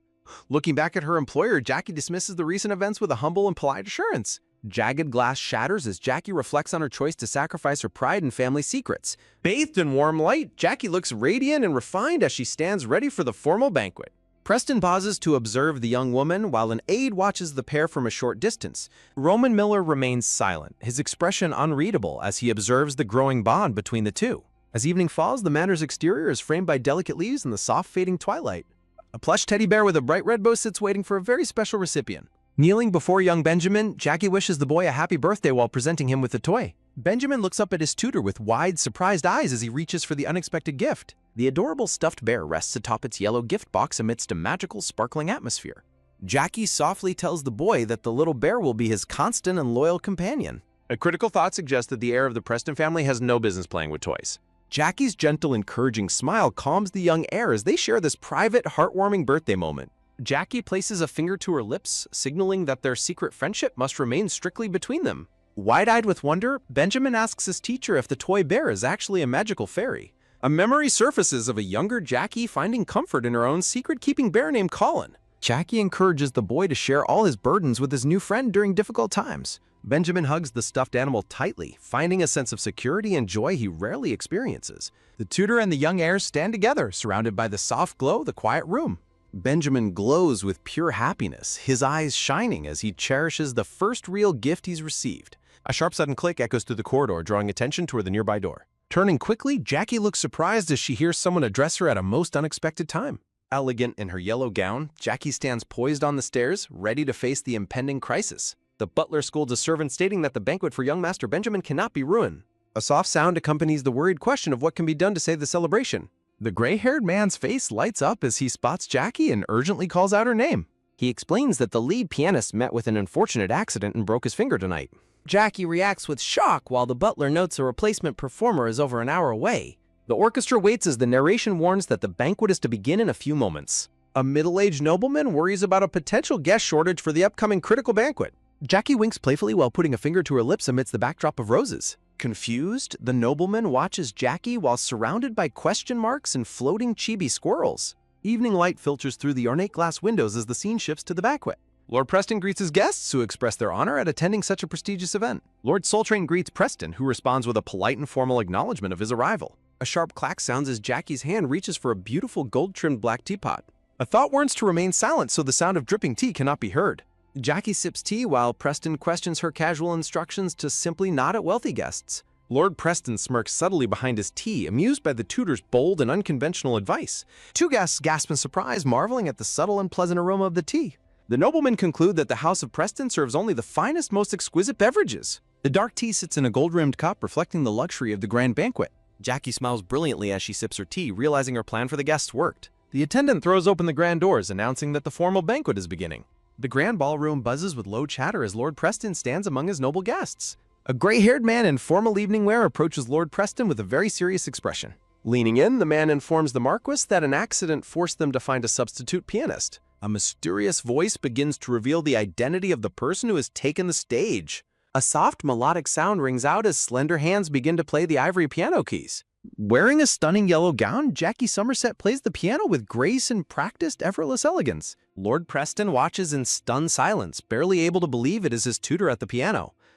Looking back at her employer, Jackie dismisses the recent events with a humble and polite assurance. Jagged glass shatters as Jackie reflects on her choice to sacrifice her pride and family secrets. Bathed in warm light, Jackie looks radiant and refined as she stands ready for the formal banquet. Preston pauses to observe the young woman while an aide watches the pair from a short distance. Roman Miller remains silent, his expression unreadable as he observes the growing bond between the two. As evening falls, the manor's exterior is framed by delicate leaves in the soft fading twilight. A plush teddy bear with a bright red bow sits waiting for a very special recipient. Kneeling before young Benjamin, Jackie wishes the boy a happy birthday while presenting him with the toy. Benjamin looks up at his tutor with wide, surprised eyes as he reaches for the unexpected gift. The adorable stuffed bear rests atop its yellow gift box amidst a magical, sparkling atmosphere. Jackie softly tells the boy that the little bear will be his constant and loyal companion. A critical thought suggests that the heir of the Preston family has no business playing with toys. Jackie's gentle, encouraging smile calms the young heir as they share this private, heartwarming birthday moment. Jackie places a finger to her lips, signaling that their secret friendship must remain strictly between them. Wide-eyed with wonder, Benjamin asks his teacher if the toy bear is actually a magical fairy. A memory surfaces of a younger Jackie finding comfort in her own secret-keeping bear named Colin. Jackie encourages the boy to share all his burdens with his new friend during difficult times. Benjamin hugs the stuffed animal tightly, finding a sense of security and joy he rarely experiences. The tutor and the young heirs stand together, surrounded by the soft glow of the quiet room. Benjamin glows with pure happiness, his eyes shining as he cherishes the first real gift he's received. A sharp sudden click echoes through the corridor, drawing attention toward the nearby door. Turning quickly, Jackie looks surprised as she hears someone address her at a most unexpected time. Elegant in her yellow gown, Jackie stands poised on the stairs, ready to face the impending crisis. The butler scolds a servant, stating that the banquet for young Master Benjamin cannot be ruined. A soft sound accompanies the worried question of what can be done to save the celebration. The gray-haired man's face lights up as he spots Jackie and urgently calls out her name. He explains that the lead pianist met with an unfortunate accident and broke his finger tonight. Jackie reacts with shock while the butler notes a replacement performer is over an hour away. The orchestra waits as the narration warns that the banquet is to begin in a few moments. A middle-aged nobleman worries about a potential guest shortage for the upcoming critical banquet. Jackie winks playfully while putting a finger to her lips amidst the backdrop of roses. Confused, the nobleman watches Jackie while surrounded by question marks and floating chibi squirrels. Evening light filters through the ornate glass windows as the scene shifts to the banquet. Lord Preston greets his guests, who express their honor at attending such a prestigious event. Lord Soltrain greets Preston, who responds with a polite and formal acknowledgement of his arrival. A sharp clack sounds as Jackie's hand reaches for a beautiful gold-trimmed black teapot. A thought warns to remain silent so the sound of dripping tea cannot be heard. Jackie sips tea while Preston questions her casual instructions to simply nod at wealthy guests. Lord Preston smirks subtly behind his tea, amused by the tutor's bold and unconventional advice. Two guests gasp in surprise, marveling at the subtle and pleasant aroma of the tea. The noblemen conclude that the House of Preston serves only the finest, most exquisite beverages. The dark tea sits in a gold-rimmed cup, reflecting the luxury of the grand banquet. Jackie smiles brilliantly as she sips her tea, realizing her plan for the guests worked. The attendant throws open the grand doors, announcing that the formal banquet is beginning. The grand ballroom buzzes with low chatter as Lord Preston stands among his noble guests. A gray-haired man in formal evening wear approaches Lord Preston with a very serious expression. Leaning in, the man informs the Marquis that an accident forced them to find a substitute pianist. A mysterious voice begins to reveal the identity of the person who has taken the stage. A soft melodic sound rings out as slender hands begin to play the ivory piano keys. Wearing a stunning yellow gown, Jackie Somerset plays the piano with grace and practiced, effortless elegance. Lord Preston watches in stunned silence, barely able to believe it is his tutor at the piano.